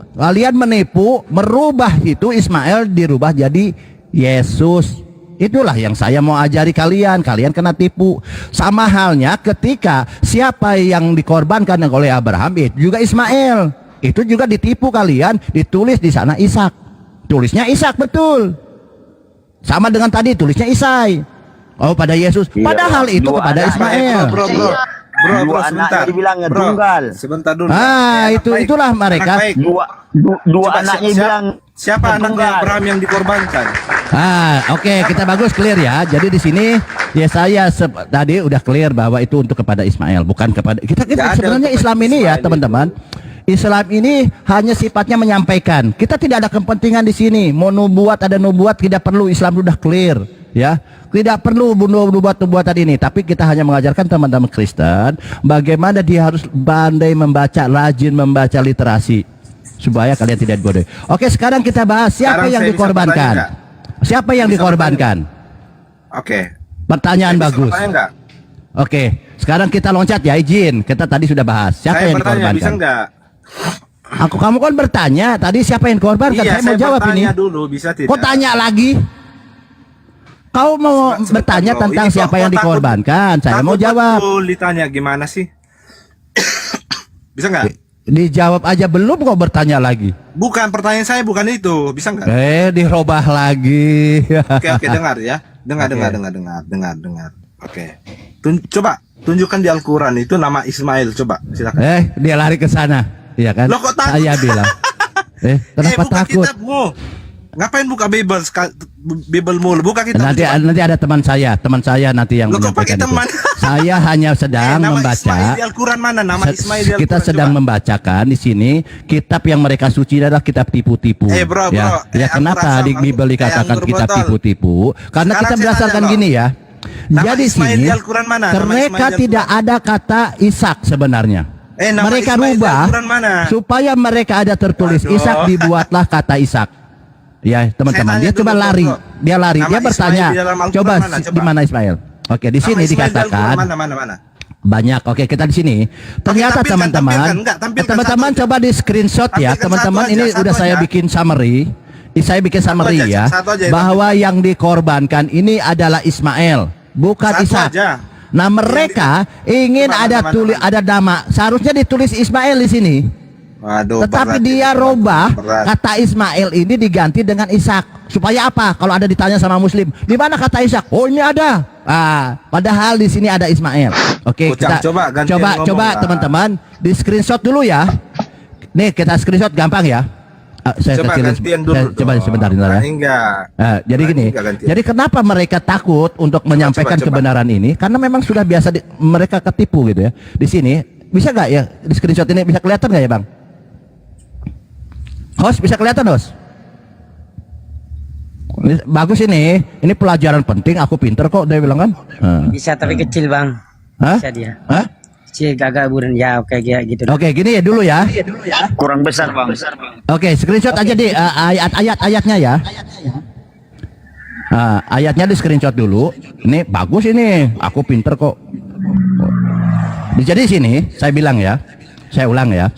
Speaker 4: merubah itu Ismail dirubah jadi Yesus. Itulah yang saya mau ajari kalian. Kalian kena tipu. Sama halnya ketika siapa yang dikorbankan oleh Abraham itu juga Ismail. Itu juga ditipu kalian. Ditulis di sana Ishak. Tulisnya Ishak betul. Sama dengan tadi tulisnya Isai. Oh pada Yesus. Padahal itu kepada Ismail.
Speaker 3: Bro. Dua anaknya dibilangnya
Speaker 1: Bro,
Speaker 3: tunggal.
Speaker 1: sebentar dulu.
Speaker 4: Ah,
Speaker 1: Anak baik.
Speaker 4: itulah mereka.
Speaker 1: Anak baik.
Speaker 3: Dua
Speaker 1: Coba,
Speaker 3: anaknya
Speaker 1: siapa-
Speaker 3: bilang
Speaker 1: siapa anaknya
Speaker 3: tunggal.
Speaker 1: Abraham yang dikorbankan?
Speaker 4: Oke, kita bagus clear ya. Jadi di sini Yesaya tadi udah clear bahwa itu untuk kepada Ismail, bukan kepada kita.
Speaker 1: Nggak ada
Speaker 4: Sebenarnya
Speaker 1: untuk
Speaker 4: Islam ini ya,
Speaker 1: Ismail
Speaker 4: teman-teman. Islam ini hanya sifatnya menyampaikan. Kita tidak ada kepentingan di sini. Mau nubuat ada nubuat tidak perlu. Islam sudah clear, ya. Tidak perlu nubuat-nubuatan ini. Tapi kita hanya mengajarkan teman-teman Kristen bagaimana dia harus pandai membaca, rajin membaca literasi supaya kalian tidak dibodohi. Oke, sekarang kita bahas siapa
Speaker 1: Sekarang
Speaker 4: yang
Speaker 1: saya bisa
Speaker 4: dikorbankan.
Speaker 1: bertanya
Speaker 4: Siapa yang
Speaker 1: Bisa
Speaker 4: dikorbankan?
Speaker 1: Oke.
Speaker 4: Pertanyaan
Speaker 1: Saya bisa
Speaker 4: bagus.
Speaker 1: bertanya nggak?
Speaker 4: Oke, sekarang kita loncat ya, izin. Kita tadi sudah bahas siapa
Speaker 1: Saya
Speaker 4: yang
Speaker 1: bertanya, bisa
Speaker 4: dikorbankan.
Speaker 1: nggak?
Speaker 4: Kamu kan bertanya tadi siapa yang dikorbankan?
Speaker 1: Iya,
Speaker 4: Saya mau jawab ini.
Speaker 1: bertanya dulu, bisa tidak?
Speaker 4: Kok tanya lagi? Kau mau
Speaker 1: Sebentar,
Speaker 4: bertanya
Speaker 1: bro.
Speaker 4: tentang
Speaker 1: Ini kok-
Speaker 4: siapa
Speaker 1: kok
Speaker 4: yang
Speaker 1: takut-
Speaker 4: dikorbankan? Saya mau
Speaker 1: takut
Speaker 4: jawab.
Speaker 1: betul ditanya gimana sih? Bisa nggak?
Speaker 4: Dijawab aja belum kok bertanya lagi.
Speaker 1: Bukan, pertanyaan saya bukan itu. Bisa nggak?
Speaker 4: Dirobah lagi.
Speaker 1: Oke, dengar ya. Dengar. Oke. Coba tunjukkan di Al-Quran itu nama Ismail. Coba, silakan.
Speaker 4: Dia lari ke sana. Iya kan?
Speaker 1: Loh, kok takut?
Speaker 4: Saya bilang. Kenapa
Speaker 1: buka
Speaker 4: takut?
Speaker 1: kitabmu. Ngapain buka Bible? Bible mulu. Buka kitab.
Speaker 4: Nanti ada teman saya nanti yang
Speaker 1: Loh, kok pakai
Speaker 4: menyampaikan
Speaker 1: teman?
Speaker 4: itu. Saya hanya sedang
Speaker 1: nama
Speaker 4: membaca.
Speaker 1: Ismail di Al-Quran mana? Nama Ismail di Al-Quran.
Speaker 4: Kita sedang
Speaker 1: coba.
Speaker 4: membacakan di sini kitab yang mereka suci adalah kitab tipu-tipu.
Speaker 1: Bro,
Speaker 4: ya, ya kenapa di Bible dikatakan kitab tipu-tipu? Karena
Speaker 1: Sekarang
Speaker 4: kita
Speaker 1: saya
Speaker 4: berdasarkan
Speaker 1: tanya,
Speaker 4: gini ya.
Speaker 1: Nama
Speaker 4: Jadi
Speaker 1: Ismail
Speaker 4: sini
Speaker 1: di Al-Quran mana? Nama
Speaker 4: mereka
Speaker 1: Ismail di
Speaker 4: tidak ada kata Ishak sebenarnya.
Speaker 1: Nama
Speaker 4: Mereka
Speaker 1: Ismail di
Speaker 4: rubah
Speaker 1: Al-Quran mana?
Speaker 4: supaya mereka ada tertulis
Speaker 1: Waduh.
Speaker 4: Ishak, dibuatlah kata Ishak. Ya teman-teman,
Speaker 1: Saya
Speaker 4: dia
Speaker 1: tanya
Speaker 4: coba
Speaker 1: dulu,
Speaker 4: lari,
Speaker 1: bro.
Speaker 4: dia lari,
Speaker 1: Nama
Speaker 4: dia bertanya,
Speaker 1: Ismail di dalam Al-Quran
Speaker 4: coba
Speaker 1: mana?
Speaker 4: di mana Ismail? Oke, di
Speaker 1: Nama
Speaker 4: sini
Speaker 1: Ismail di
Speaker 4: dikatakan
Speaker 1: Al-Quran mana?
Speaker 4: banyak. Oke, kita di sini. Ternyata
Speaker 1: tampilkan,
Speaker 4: teman-teman,
Speaker 1: tampilkan. Enggak, tampilkan
Speaker 4: teman-teman
Speaker 1: satu
Speaker 4: coba di screenshot ya,
Speaker 1: Tampilkan
Speaker 4: teman-teman.
Speaker 1: satu
Speaker 4: Ini
Speaker 1: aja,
Speaker 4: udah
Speaker 1: satu
Speaker 4: saya
Speaker 1: aja.
Speaker 4: bikin summary. Saya bikin summary
Speaker 1: aja,
Speaker 4: ya,
Speaker 1: satu aja,
Speaker 4: bahwa yang dikorbankan ini adalah Ismail, bukan
Speaker 1: Satu
Speaker 4: Ishak.
Speaker 1: aja.
Speaker 4: Nah, mereka ingin
Speaker 1: Mana,
Speaker 4: ada
Speaker 1: mana.
Speaker 4: ada nama. Seharusnya ditulis Ismail di sini.
Speaker 1: Waduh,
Speaker 4: Tetapi
Speaker 1: berat
Speaker 4: dia
Speaker 1: ini,
Speaker 4: robah
Speaker 1: berat.
Speaker 4: kata Ismail ini diganti dengan Ishak. Supaya apa? Kalau ada ditanya sama Muslim, di mana kata Ishak? Oh, ini ada. Padahal di sini ada Ismail. Oke,
Speaker 1: Ucap,
Speaker 4: kita
Speaker 1: coba gantian ngomong
Speaker 4: coba
Speaker 1: lah.
Speaker 4: teman-teman di screenshot dulu ya. Nih kita screenshot gampang ya. Saya
Speaker 1: Coba
Speaker 4: kecilin,
Speaker 1: gantian dulu.
Speaker 4: coba
Speaker 1: dong.
Speaker 4: sebentar ya.
Speaker 1: Enggak.
Speaker 4: Jadi gini,
Speaker 1: enggak gantian.
Speaker 4: jadi kenapa mereka takut untuk menyampaikan
Speaker 1: coba.
Speaker 4: kebenaran ini? Karena memang sudah biasa mereka ketipu gitu ya. Di sini bisa nggak ya di screenshot ini bisa kelihatan nggak ya bang? Host bisa kelihatan host? Bagus ini pelajaran penting. Aku pinter kok dia bilang kan.
Speaker 5: Bisa tapi kecil bang.
Speaker 4: Hah?
Speaker 5: Bisa dia.
Speaker 4: Hah?
Speaker 5: Kecil gagak buran ya kayak gitu.
Speaker 4: Oke gini ya dulu ya.
Speaker 3: Kurang besar bang.
Speaker 4: Oke screenshot aja di ayatnya ya. Ayatnya di screenshot dulu. Ini bagus ini. Aku pinter kok. Jadi di sini saya bilang ya. Saya ulang ya.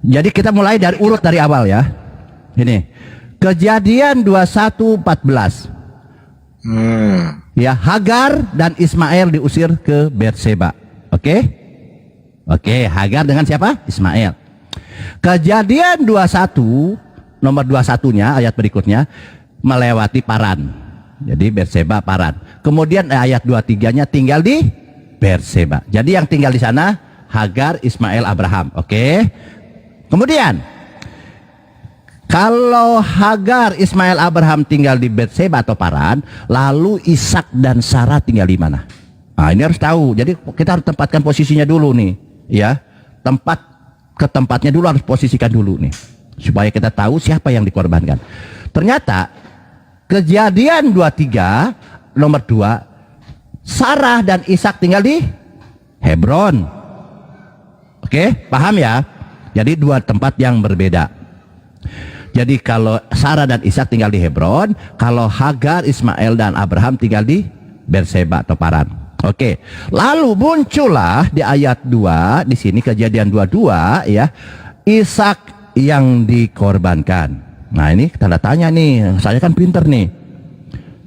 Speaker 4: Jadi kita mulai dari urut dari awal ya. Ini. Kejadian 21:14. Ya, Hagar dan Ismail diusir ke Berseba. Oke? Oke, Hagar dengan siapa? Ismail. Kejadian 21 nomor 21-nya ayat berikutnya melewati Paran. Jadi Berseba Paran. Kemudian ayat 23-nya tinggal di Berseba. Jadi yang tinggal di sana Hagar, Ismail, Abraham. Oke? Kemudian kalau Hagar, Ismail, Abraham tinggal di Berseba atau Paran, lalu Ishak dan Sarah tinggal di mana? Nah, ini harus tahu. Jadi kita harus tempatkan posisinya dulu nih, ya. Ke tempatnya dulu harus posisikan dulu nih, supaya kita tahu siapa yang dikorbankan. Ternyata Kejadian 23 nomor 2, Sarah dan Ishak tinggal di Hebron. Oke, paham ya? Jadi dua tempat yang berbeda. Jadi kalau Sarah dan Ishak tinggal di Hebron, kalau Hagar, Ismail dan Abraham tinggal di Berseba atau Paran. Oke. Lalu muncullah di ayat 2 di sini Kejadian 22 ya, Ishak yang dikorbankan. Nah, ini tanda tanya nih. Saya kan pinter nih.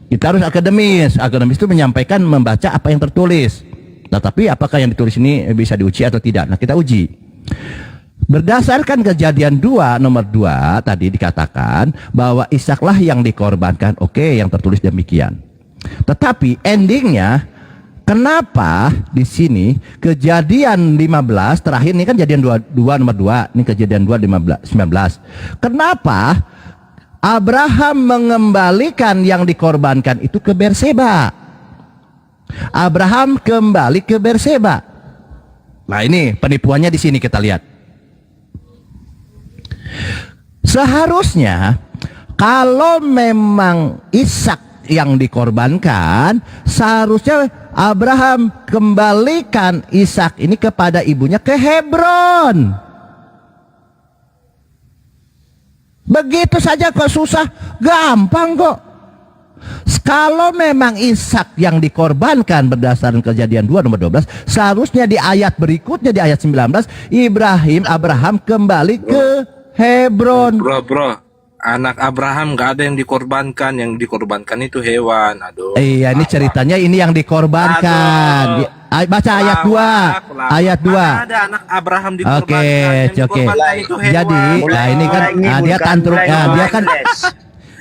Speaker 4: Kita harus akademis. Akademis itu menyampaikan, membaca apa yang tertulis. Tetapi apakah yang ditulis ini bisa diuji atau tidak? Nah, kita uji. Berdasarkan Kejadian 2 nomor 2 tadi dikatakan bahwa Ishaklah yang dikorbankan. Oke, yang tertulis demikian. Tetapi endingnya Kenapa di sini kejadian 15 terakhir ini kan kejadian 2 nomor 2, ini kejadian 2 19. Kenapa Abraham mengembalikan yang dikorbankan itu ke Berseba? Abraham kembali ke Berseba. Nah, ini penipuannya di sini kita lihat. Seharusnya kalau memang Ishak yang dikorbankan, seharusnya Abraham kembalikan Ishak ini kepada ibunya ke Hebron. Begitu saja kok susah, gampang kok. Kalau memang Ishak yang dikorbankan berdasarkan kejadian 2 nomor 12, seharusnya di ayat berikutnya di ayat 19 Abraham kembali ke Hebron.
Speaker 1: Bro, anak Abraham gak ada yang dikorbankan itu hewan. Aduh.
Speaker 4: Iya, ini ceritanya ini yang dikorbankan. Baca ayat 2. Ayat 2.
Speaker 1: Mana ada anak Abraham dikorbankan?
Speaker 4: Oke.
Speaker 1: Yang dikorbankan itu hewan.
Speaker 4: Jadi, nah ini kan dia tantrum, dia kan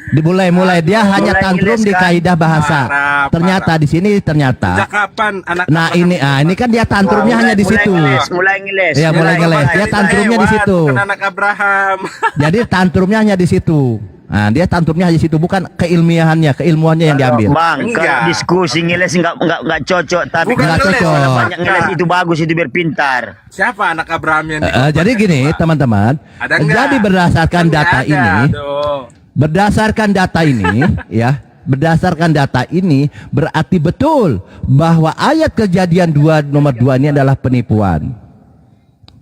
Speaker 4: dimulai dia hanya tantrum di kaidah bahasa. Ternyata di sini ternyata.
Speaker 1: Sejak kapan anak
Speaker 4: Nah ini kan dia tantrumnya hanya di situ.
Speaker 3: Mulai ngeles.
Speaker 4: Ya, mulai ngeles. Dia tantrumnya di situ.
Speaker 1: Bukan anak Abraham.
Speaker 4: Jadi tantrumnya hanya di situ. Nah, dia tantrumnya di situ, bukan keilmuannya yang diambil.
Speaker 3: Bang, kalau diskusi ngeles enggak cocok, tapi
Speaker 1: Bukan
Speaker 3: kalau
Speaker 4: cocok.
Speaker 3: banyak ngeles itu bagus, itu berpintar.
Speaker 1: Siapa anak Abraham yang
Speaker 4: Jadi gini, teman-teman.
Speaker 1: Ada enggak?
Speaker 4: Jadi berdasarkan
Speaker 1: Kan
Speaker 4: data
Speaker 1: ada,
Speaker 4: ini,
Speaker 1: aduh.
Speaker 4: berdasarkan data ini berarti betul bahwa ayat kejadian 2 nomor 2 ini adalah penipuan.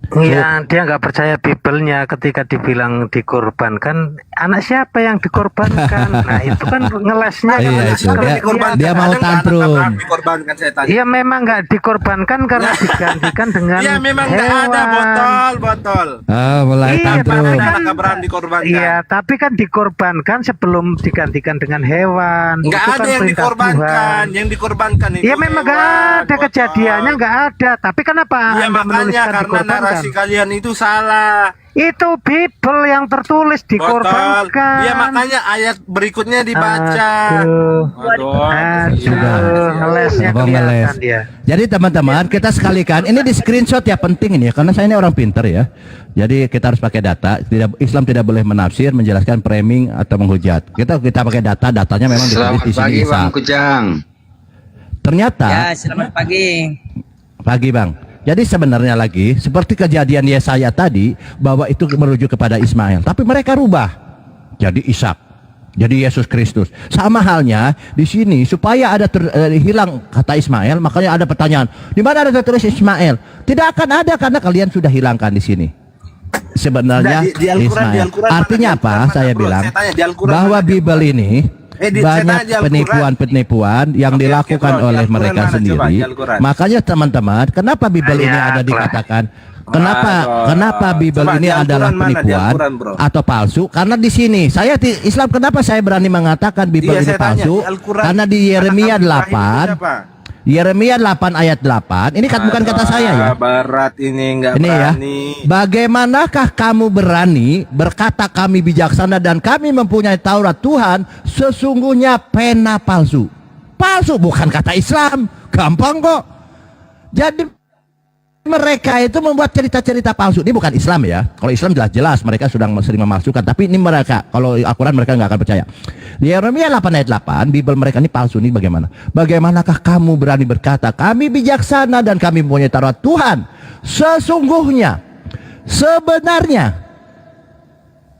Speaker 2: Ya, dia nggak percaya Bibelnya ketika dibilang dikorbankan. Anak siapa yang dikorbankan? Nah, itu kan ngelesnya.
Speaker 4: Iya,
Speaker 2: kan
Speaker 4: itu.
Speaker 2: kalau
Speaker 4: Dia mau
Speaker 1: Ada nggak
Speaker 4: tantrum.
Speaker 1: anak Abraham dikorbankan, saya tanya.
Speaker 2: Iya, memang nggak dikorbankan karena digantikan dengan
Speaker 1: Iya, memang nggak ada
Speaker 2: hewan.
Speaker 1: botol.
Speaker 4: Mulai
Speaker 2: Iya,
Speaker 4: tantrum.
Speaker 2: tapi
Speaker 1: Anak Abraham dikorbankan.
Speaker 2: Iya, tapi kan dikorbankan sebelum digantikan dengan hewan.
Speaker 1: Nggak
Speaker 2: Itu
Speaker 1: ada
Speaker 2: kan
Speaker 1: yang
Speaker 2: perintah
Speaker 1: dikorbankan.
Speaker 2: Tuhan.
Speaker 1: Yang dikorbankan itu
Speaker 2: Iya, memang nggak
Speaker 1: hewan,
Speaker 2: ada
Speaker 1: botol.
Speaker 2: kejadiannya, nggak ada. Tapi kenapa
Speaker 1: Iya,
Speaker 2: Anda
Speaker 1: makanya
Speaker 2: menuliskan
Speaker 1: karena
Speaker 2: dikorbankan?
Speaker 1: narasi kalian itu salah.
Speaker 2: Itu Bible yang tertulis
Speaker 1: Botol.
Speaker 2: dikorbankan.
Speaker 1: Iya, makanya ayat berikutnya dibaca.
Speaker 2: Aduh,
Speaker 4: Sudah.
Speaker 2: ngelesnya
Speaker 4: Abang
Speaker 2: kelihatan
Speaker 4: ngeles.
Speaker 2: dia.
Speaker 4: Jadi teman-teman kita sekalikan ini di screenshot ya, penting ini ya, karena saya ini orang pinter ya. Jadi kita harus pakai data. Islam tidak boleh menafsir, menjelaskan, framing atau menghujat. Kita pakai data. Datanya memang ditulis di sini.
Speaker 6: Bang Kujang.
Speaker 4: Ternyata
Speaker 5: Ya, selamat pagi.
Speaker 4: pagi bang. Jadi sebenarnya lagi seperti kejadian Yesaya tadi bahwa itu merujuk kepada Ismail, tapi mereka rubah jadi Ishak, jadi Yesus Kristus. Sama halnya di sini supaya ada hilang kata Ismail, makanya ada pertanyaan di mana ada tertulis Ismail? Tidak akan ada karena kalian sudah hilangkan di sini. Sebenarnya
Speaker 1: Nah, di Al-Quran,
Speaker 4: Ismail.
Speaker 1: di Al-Quran
Speaker 4: Artinya
Speaker 1: mana?
Speaker 4: apa?
Speaker 1: Di Al-Quran
Speaker 4: Saya
Speaker 1: mana, bro?
Speaker 4: bilang
Speaker 1: Saya tanya, di Al-Quran
Speaker 4: bahwa
Speaker 1: mana?
Speaker 4: Bible ini
Speaker 1: Saya
Speaker 4: banyak
Speaker 1: tanya di Al-Quran.
Speaker 4: penipuan-penipuan yang
Speaker 1: Oke,
Speaker 4: dilakukan
Speaker 1: bro, di
Speaker 4: oleh
Speaker 1: Al-Quran
Speaker 4: mereka
Speaker 1: mana? Coba,
Speaker 4: sendiri.
Speaker 1: di Al-Quran.
Speaker 4: Makanya teman-teman, kenapa Bible ini
Speaker 2: Banyak
Speaker 4: ada
Speaker 2: lah.
Speaker 4: dikatakan kenapa Bible
Speaker 1: Coba,
Speaker 4: ini
Speaker 1: di Al-Quran
Speaker 4: adalah
Speaker 1: mana? Di
Speaker 4: penipuan
Speaker 1: Al-Quran, bro.
Speaker 4: atau palsu? Karena di sini Islam kenapa saya berani mengatakan Bible
Speaker 1: Iya,
Speaker 4: ini
Speaker 1: saya tanya,
Speaker 4: palsu?
Speaker 1: di Al-Quran,
Speaker 4: Karena di Yeremia
Speaker 1: anak Ibrahim itu
Speaker 4: 8
Speaker 1: siapa?
Speaker 4: Yeremia 8 ayat 8 ini kan bukan kata saya ya.
Speaker 1: Berat ini nggak
Speaker 4: Ini ya.
Speaker 1: berani.
Speaker 4: Bagaimanakah kamu berani berkata kami bijaksana dan kami mempunyai Taurat Tuhan, sesungguhnya pena palsu. Palsu bukan kata Islam. Gampang kok. Jadi mereka itu membuat cerita-cerita palsu. Ini bukan Islam ya. Kalau Islam jelas-jelas mereka sudah sering memalsukan. Tapi ini mereka, kalau Al-Quran mereka nggak akan percaya. Di Yeremia 8 ayat 8, Bible mereka ini palsu. Ini bagaimana? Bagaimanakah kamu berani berkata kami bijaksana dan kami mempunyai Taurat Tuhan, sesungguhnya sebenarnya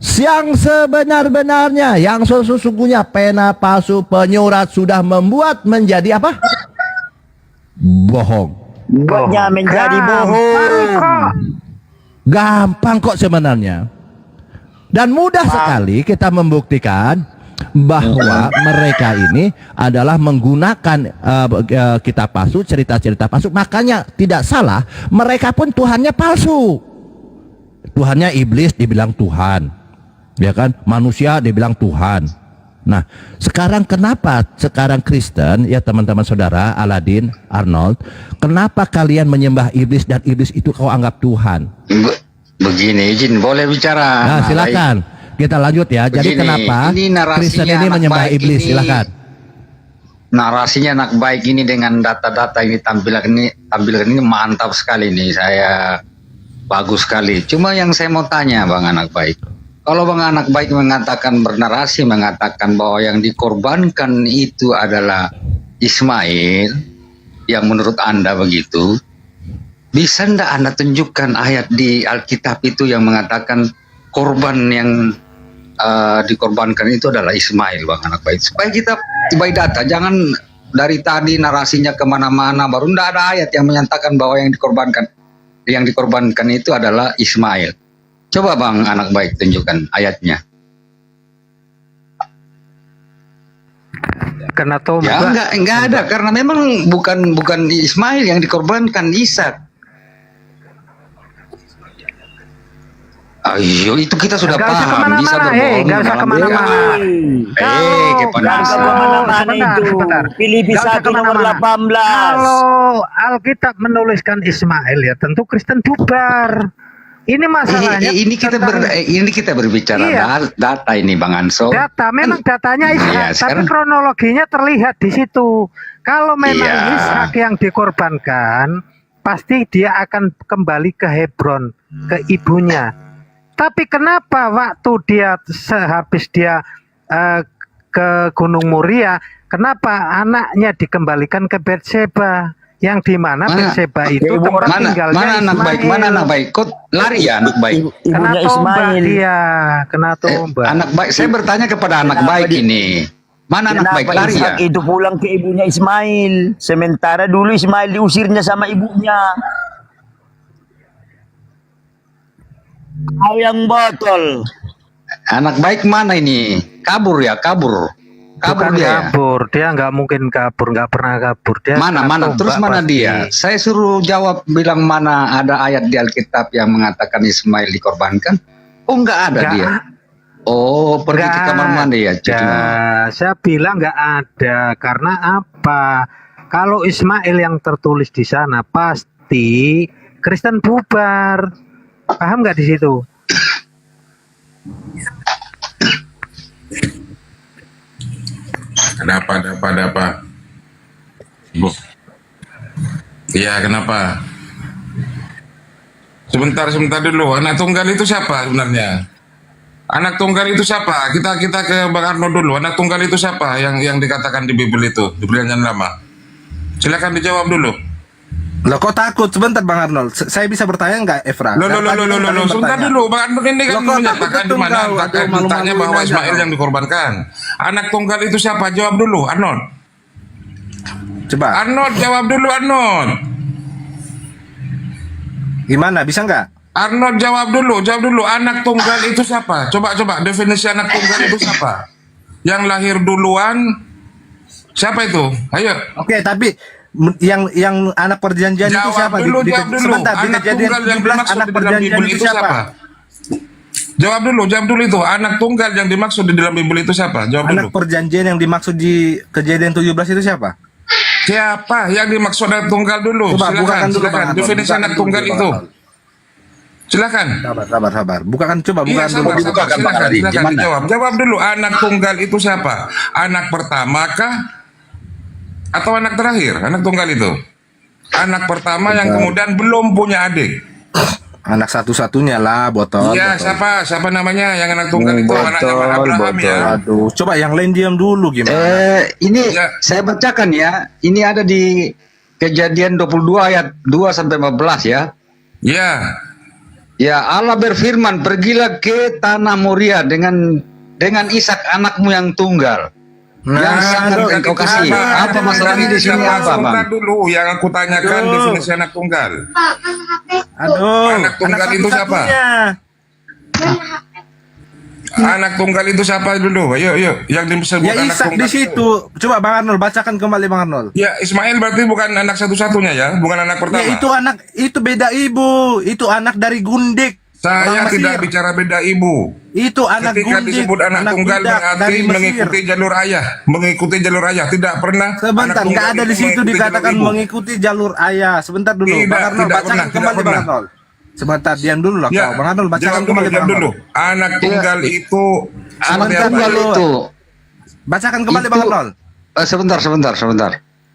Speaker 4: yang sebenar-benarnya, yang sesungguhnya pena palsu penyurat sudah membuat menjadi apa? Bohong.
Speaker 3: Buatnya menjadi bohong.
Speaker 4: Gampang kok sebenarnya. Dan mudah sekali kita membuktikan bahwa mereka ini adalah menggunakan kitab palsu, cerita-cerita palsu. Makanya tidak salah, mereka pun Tuhannya palsu. Tuhannya iblis dibilang Tuhan, ya kan? Manusia dibilang Tuhan. Nah, sekarang kenapa sekarang Kristen, ya teman-teman saudara, Aladin, Arnold, kenapa kalian menyembah iblis dan iblis itu kau anggap Tuhan?
Speaker 6: Begini, izin boleh bicara.
Speaker 4: Nah, silakan. Kita lanjut ya. Jadi
Speaker 6: Begini,
Speaker 4: kenapa
Speaker 6: ini narasinya
Speaker 4: Kristen ini
Speaker 6: anak
Speaker 4: menyembah
Speaker 6: baik
Speaker 4: iblis?
Speaker 6: ini.
Speaker 4: Silakan.
Speaker 6: narasinya anak baik ini dengan data-data ini tampilkan ini mantap sekali nih, saya bagus sekali. Cuma yang saya mau tanya Bang Anak Baik, kalau Bang Anak Baik mengatakan bernarasi mengatakan bahwa yang dikorbankan itu adalah Ismail, yang menurut Anda begitu, bisa ndak Anda tunjukkan ayat di Alkitab itu yang mengatakan korban yang dikorbankan itu adalah Ismail, Bang Anak Baik, supaya kita by data, jangan dari tadi narasinya kemana-mana baru ndak ada ayat yang menyatakan bahwa yang dikorbankan itu adalah Ismail. Coba Bang Anak Baik tunjukkan ayatnya.
Speaker 2: Kena tombak.
Speaker 6: Ya enggak ada, karena memang bukan Ismail yang dikorbankan, Ishak. Ayo, itu kita sudah
Speaker 2: Nggak usah
Speaker 6: paham, bisa
Speaker 2: kemana-mana,
Speaker 6: berbohong
Speaker 2: nggak usah
Speaker 6: dalam
Speaker 2: kemana-mana.
Speaker 6: kayak panas.
Speaker 2: Sebentar.
Speaker 3: Filipi
Speaker 2: Nggak usah
Speaker 3: 1 nomor
Speaker 2: kemana-mana.
Speaker 3: 18.
Speaker 2: Kalau Alkitab menuliskan Ismail ya tentu Kristen bubar. Ini masalahnya.
Speaker 6: Ini kita berbicara
Speaker 2: Iya.
Speaker 6: data ini Bang Anso.
Speaker 2: Data, memang datanya Ishak,
Speaker 6: Iya,
Speaker 2: tapi
Speaker 6: sekarang-
Speaker 2: kronologinya terlihat di situ. Kalau memang
Speaker 6: Iya.
Speaker 2: Ishak yang dikorbankan, pasti dia akan kembali ke Hebron, ke ibunya. Tapi kenapa waktu dia sehabis dia ke Gunung Moria, kenapa anaknya dikembalikan ke Berseba? Yang di mana Berseba itu tempat tinggalnya
Speaker 6: Mana Anak Baik?
Speaker 2: Ismail.
Speaker 6: Mana Anak Baik? Kok lari ya Anak Baik?
Speaker 2: Kena
Speaker 3: Ibunya
Speaker 2: tombak
Speaker 3: Ismail.
Speaker 2: dia, kena tombak.
Speaker 6: Anak Baik, saya bertanya kepada Anak Baik ini. Mana Anak Baik
Speaker 3: Kenapa
Speaker 6: lari ya?
Speaker 3: Ishak itu pulang ke ibunya Ismail? Sementara dulu Ismail diusirnya sama ibunya. Kau yang botol.
Speaker 6: Anak Baik mana ini? Kabur ya, kabur. Kabur
Speaker 2: Bukan
Speaker 6: dia. Ya?
Speaker 2: kabur, dia nggak mungkin kabur, nggak pernah kabur. Dia
Speaker 6: Mana
Speaker 2: kena tombak
Speaker 6: terus mana
Speaker 2: pasti.
Speaker 6: dia? Saya suruh jawab, bilang mana ada ayat di Alkitab yang mengatakan Ismail dikorbankan? Oh nggak ada
Speaker 2: Nggak
Speaker 6: dia. Oh pergi ke
Speaker 2: Nggak
Speaker 6: kamar mandi ya.
Speaker 2: ada. Saya bilang nggak ada karena apa? Kalau Ismail yang tertulis di sana pasti Kristen bubar. Paham nggak di situ?
Speaker 7: Ada apa? Bu. Iya, kenapa? Sebentar dulu. Anak tunggal itu siapa sebenarnya? Anak tunggal itu siapa? Kita ke Bang Arno dulu. Anak tunggal itu siapa yang dikatakan di Bible itu, di Perjanjian Lama? Silakan dijawab dulu.
Speaker 1: Loh kok takut? Sebentar Bang Arnold. Saya bisa bertanya nggak Efra?
Speaker 7: Loh, sebentar dulu. Bang Arno ini kan
Speaker 1: Loh, kok
Speaker 7: menyatakan
Speaker 1: takut
Speaker 7: di mana
Speaker 1: betul, aduh,
Speaker 7: bertanya
Speaker 1: malu-maluin
Speaker 7: bahwa
Speaker 1: aja,
Speaker 7: Ismail
Speaker 1: Bang.
Speaker 7: yang dikorbankan. Anak tunggal itu siapa? Jawab dulu, Arnold.
Speaker 1: Coba.
Speaker 7: Arnold, jawab dulu, Arnold.
Speaker 1: Gimana? Bisa nggak?
Speaker 7: Arnold jawab dulu. Anak tunggal itu siapa? Coba definisi anak tunggal itu siapa? Yang lahir duluan siapa itu? Ayo.
Speaker 1: Oke, tapi yang anak perjanjian itu siapa?
Speaker 7: Jawab dulu.
Speaker 1: Sebentar, di
Speaker 7: Anak
Speaker 1: kejadian
Speaker 7: tunggal yang
Speaker 1: 17
Speaker 7: dimaksud
Speaker 1: anak
Speaker 7: di dalam
Speaker 1: perjanjian
Speaker 7: Bible
Speaker 1: itu
Speaker 7: itu
Speaker 1: siapa?
Speaker 7: siapa? Jawab dulu itu. Anak tunggal yang dimaksud di dalam Bible itu siapa? Jawab dulu.
Speaker 1: Anak perjanjian yang dimaksud di kejadian 17 itu siapa?
Speaker 7: Siapa yang dimaksud anak tunggal dulu?
Speaker 1: Coba bukakan dulu Bang
Speaker 7: Silakan.
Speaker 1: Arnold.
Speaker 7: Definisi
Speaker 1: Bukakan
Speaker 7: anak
Speaker 1: dulu,
Speaker 7: tunggal
Speaker 1: Bang
Speaker 7: itu.
Speaker 1: Arnold.
Speaker 7: Silakan.
Speaker 1: Sabar. Bukakan coba
Speaker 7: Iya,
Speaker 1: bukakan dulu.
Speaker 7: sabar. Silakan dijawab. Jawab dulu. Anak tunggal itu siapa? Anak pertama kah? Atau anak terakhir? Anak tunggal itu. Anak pertama yang kemudian belum punya adik.
Speaker 1: Anak satu-satunya lah, botol.
Speaker 7: Iya,
Speaker 1: botol.
Speaker 7: siapa namanya yang anak tunggal itu? Anaknya Abraham ya.
Speaker 1: Aduh, coba yang lain diam dulu gimana?
Speaker 6: Ini
Speaker 7: Ya.
Speaker 6: saya bacakan ya. Ini ada di Kejadian 22 ayat 2 sampai 15 ya.
Speaker 7: Ya.
Speaker 6: Ya, Allah berfirman, "Pergilah ke tanah Moria dengan Ishak anakmu yang tunggal." yang sangat engkau kasih. Apa masalahnya di sini apa, Bang?
Speaker 7: Sebentar dulu yang aku tanyakan definisi anak tunggal.
Speaker 1: Aduh,
Speaker 7: Anak tunggal itu siapa?
Speaker 1: satu-satunya.
Speaker 7: Anak tunggal itu siapa dulu? Yuk, yang disebut
Speaker 1: Ya
Speaker 7: anak
Speaker 1: Ishak
Speaker 7: tunggal
Speaker 1: di situ. Coba Bang Arnold bacakan kembali Bang Arnold.
Speaker 7: Ya, Ismail berarti bukan anak satu-satunya ya, bukan anak pertama.
Speaker 1: Ya itu beda ibu. Itu anak dari Gundik.
Speaker 7: Saya
Speaker 1: orang
Speaker 7: tidak
Speaker 1: Mesir.
Speaker 7: bicara beda ibu.
Speaker 1: Itu anak
Speaker 7: Ketika
Speaker 1: Gundik.
Speaker 7: disebut anak tunggal
Speaker 1: budak
Speaker 7: berarti
Speaker 1: dari Mesir.
Speaker 7: mengikuti jalur ayah, tidak pernah.
Speaker 1: Sebentar,
Speaker 7: anak
Speaker 1: nggak
Speaker 7: tunggal
Speaker 1: ada di
Speaker 7: itu
Speaker 1: situ
Speaker 7: mengikuti
Speaker 1: dikatakan
Speaker 7: jalur ibu.
Speaker 1: mengikuti jalur ayah. Sebentar dulu,
Speaker 7: Tidak,
Speaker 1: Bang Arnold
Speaker 7: tidak
Speaker 1: bacakan
Speaker 7: pernah,
Speaker 1: kembali
Speaker 7: tidak
Speaker 1: Bang
Speaker 7: pernah.
Speaker 1: Arnold. Sebentar, diam dulu lah
Speaker 7: Ya,
Speaker 1: kau. Bang Arnold bacakan
Speaker 7: jawab
Speaker 1: kembali Bang
Speaker 7: jawab dulu.
Speaker 1: Arnold.
Speaker 7: Anak tunggal itu
Speaker 6: Anak
Speaker 7: seperti apa?
Speaker 6: tunggal itu
Speaker 1: Bacakan kembali
Speaker 6: Itu-
Speaker 1: Bang Arnold.
Speaker 6: sebentar.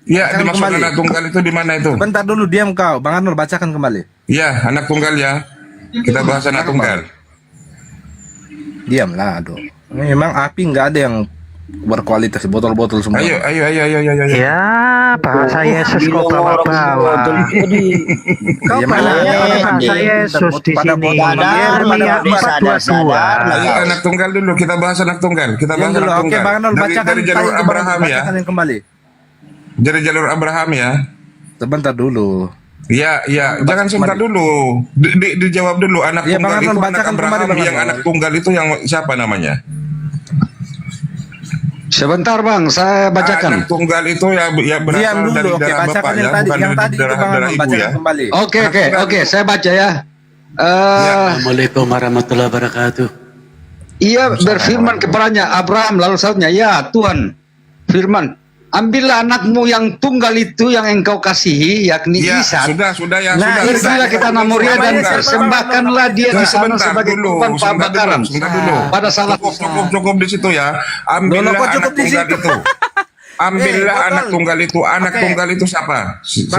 Speaker 7: Ya,
Speaker 1: Bacakan
Speaker 7: dimaksud
Speaker 1: kembali.
Speaker 7: anak tunggal itu di mana itu?
Speaker 1: Bentar dulu, diam kau. Bang Arnold, bacakan kembali.
Speaker 7: Ya, anak tunggal ya. Kita bahas anak tunggal.
Speaker 1: Diamlah, aduh. Memang api nggak ada yang berkualitas, botol-botol semua.
Speaker 7: Ayo.
Speaker 2: Ya, bahasa Yesus kok bawa-bawa. Kau
Speaker 1: Ya,
Speaker 2: bawa
Speaker 1: mana?
Speaker 2: bahasa Yesus di
Speaker 1: Pada
Speaker 2: sini.
Speaker 1: botol.
Speaker 2: Yeremia
Speaker 3: Sadar,
Speaker 2: 4:22.
Speaker 7: Ayo anak tunggal dulu, kita bahas anak tunggal. Kita
Speaker 1: Diam
Speaker 7: bahas
Speaker 1: dulu.
Speaker 7: anak
Speaker 1: Oke,
Speaker 7: tunggal.
Speaker 1: Bang Arnold, bacakan
Speaker 7: Dari jalur
Speaker 1: tadi,
Speaker 7: Abraham ya.
Speaker 1: bacakan yang kembali.
Speaker 7: Dari jalur Abraham ya.
Speaker 1: Sebentar dulu.
Speaker 7: Ya, jangan sebentar dulu. Dijawab dulu anak
Speaker 1: Ya,
Speaker 7: tunggal
Speaker 1: Bang
Speaker 7: itu
Speaker 1: Arnold,
Speaker 7: anak
Speaker 1: bacakan
Speaker 7: Abraham
Speaker 1: kembali, Bang
Speaker 7: yang
Speaker 1: Arnold.
Speaker 7: anak tunggal itu yang siapa namanya?
Speaker 6: Sebentar Bang, saya bacakan.
Speaker 7: Anak tunggal itu ya
Speaker 1: Diam
Speaker 7: berasal
Speaker 1: dulu.
Speaker 7: dari
Speaker 1: Oke,
Speaker 7: darah
Speaker 1: bacakan
Speaker 7: bapak
Speaker 1: yang
Speaker 7: ya,
Speaker 1: tadi.
Speaker 7: bukan
Speaker 1: Yang
Speaker 7: dari
Speaker 1: tadi itu
Speaker 7: darah
Speaker 1: Bang Arnold,
Speaker 7: ibu
Speaker 1: bacakan
Speaker 7: ya.
Speaker 1: kembali.
Speaker 6: Oke, saya baca ya.
Speaker 8: Assalamualaikum warahmatullahi wabarakatuh.
Speaker 6: Ia berfirman kepadanya Abraham, lalu sautnya, ya Tuhan, firman, ambillah anakmu yang tunggal itu yang engkau kasihi, yakni
Speaker 7: Ya,
Speaker 6: Ishak.
Speaker 7: sudah ya,
Speaker 1: Nah,
Speaker 7: sudah.
Speaker 6: Pergilah ke tanah Moria dan
Speaker 1: Namanya siapa,
Speaker 6: persembahkanlah dia di sana
Speaker 7: Sebentar
Speaker 6: sebagai
Speaker 7: dulu,
Speaker 6: kurban pembakaran.
Speaker 7: sebentar dulu.
Speaker 6: Pada salah
Speaker 7: Cukup di situ ya. Ambillah
Speaker 1: Loh, kok
Speaker 7: anak
Speaker 1: cukup di
Speaker 7: tunggal
Speaker 1: situ?
Speaker 7: itu. Ambillah
Speaker 1: botol.
Speaker 7: anak tunggal itu. Anak
Speaker 1: Oke.
Speaker 7: tunggal itu siapa?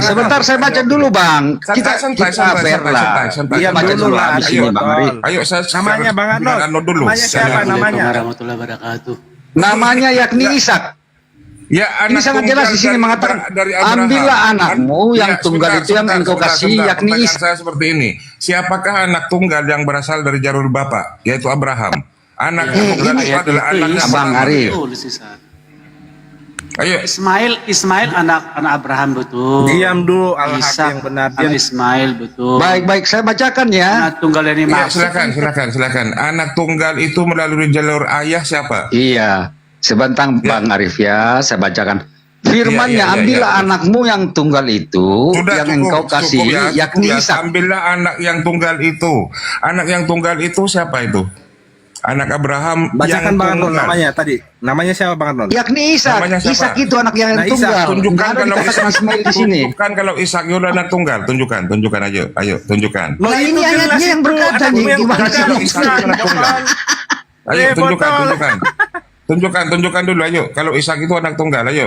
Speaker 6: Sebentar saya baca dulu Bang.
Speaker 7: Santai,
Speaker 6: fair lah.
Speaker 7: santai.
Speaker 6: Dia
Speaker 1: Diam
Speaker 6: baca
Speaker 1: dulu
Speaker 6: dulu
Speaker 1: lah,
Speaker 6: habis
Speaker 1: ayo,
Speaker 6: ini Bang Ari.
Speaker 7: Ayo saya
Speaker 1: Namanya Bang Arnold.
Speaker 7: dulu.
Speaker 1: Namanya siapa?
Speaker 8: Assalamualaikum
Speaker 1: namanya?
Speaker 8: warahmatullahi wabarakatuh.
Speaker 6: Namanya yakni Ishak.
Speaker 7: Ya,
Speaker 6: Ini sangat jelas di sini mengatakan, ambillah anakmu yang tunggal itu yang engkau kasih, yakni
Speaker 7: Pertanyaan
Speaker 6: Ishak.
Speaker 7: saya seperti ini. Siapakah anak tunggal yang berasal dari jalur bapak, yaitu Abraham? Anak tunggal itu adalah anaknya
Speaker 6: Bang
Speaker 7: Abraham.
Speaker 6: Ari.
Speaker 8: Betul, Sisa.
Speaker 7: Ayo,
Speaker 8: Ismail anak Abraham betul.
Speaker 1: Diam dulu, al-haq
Speaker 8: Ishak
Speaker 1: yang benar.
Speaker 8: anak
Speaker 1: Diam.
Speaker 8: Ismail betul.
Speaker 6: Baik, saya bacakan ya.
Speaker 8: Anak tunggal ini
Speaker 7: ya,
Speaker 8: maksud.
Speaker 7: silakan. Anak tunggal itu melalui jalur ayah siapa?
Speaker 6: Iya, sebentar Bang Arif ya, saya bacakan. Firmannya,
Speaker 7: Iya,
Speaker 6: ambillah
Speaker 7: iya.
Speaker 6: anakmu yang tunggal itu,
Speaker 7: Sudah
Speaker 6: yang engkau kasih, yakni
Speaker 7: cukup ya.
Speaker 6: Ishak.
Speaker 7: Ambillah anak yang tunggal itu. Anak yang tunggal itu siapa itu? Anak Abraham
Speaker 1: Bacakan
Speaker 7: yang
Speaker 1: Bang Arnold
Speaker 7: tunggal.
Speaker 1: namanya tadi. Namanya siapa Bang Arnold?
Speaker 6: Yakni Ishak.
Speaker 7: Namanya siapa?
Speaker 6: Ishak itu anak yang
Speaker 1: Nah, Ishak,
Speaker 6: tunggal.
Speaker 7: Tunjukkan
Speaker 6: Nggak ada
Speaker 7: kalau
Speaker 6: dikatakan Ismail di sini.
Speaker 7: Tunjukkan kalau Ishak itu anak tunggal. Tunjukkan ayo, tunjukkan.
Speaker 6: Nah, ini
Speaker 1: itu
Speaker 6: ayatnya
Speaker 1: jelas
Speaker 6: yang
Speaker 1: itu,
Speaker 6: berkata
Speaker 1: anakmu
Speaker 6: nih,
Speaker 1: yang
Speaker 6: gimana sih?
Speaker 1: tunggal.
Speaker 7: Ishak itu anak tunggal. Ayo, tunjukkan. Tunjukkan dulu ayo. Kalau Ishak itu anak tunggal, ayo.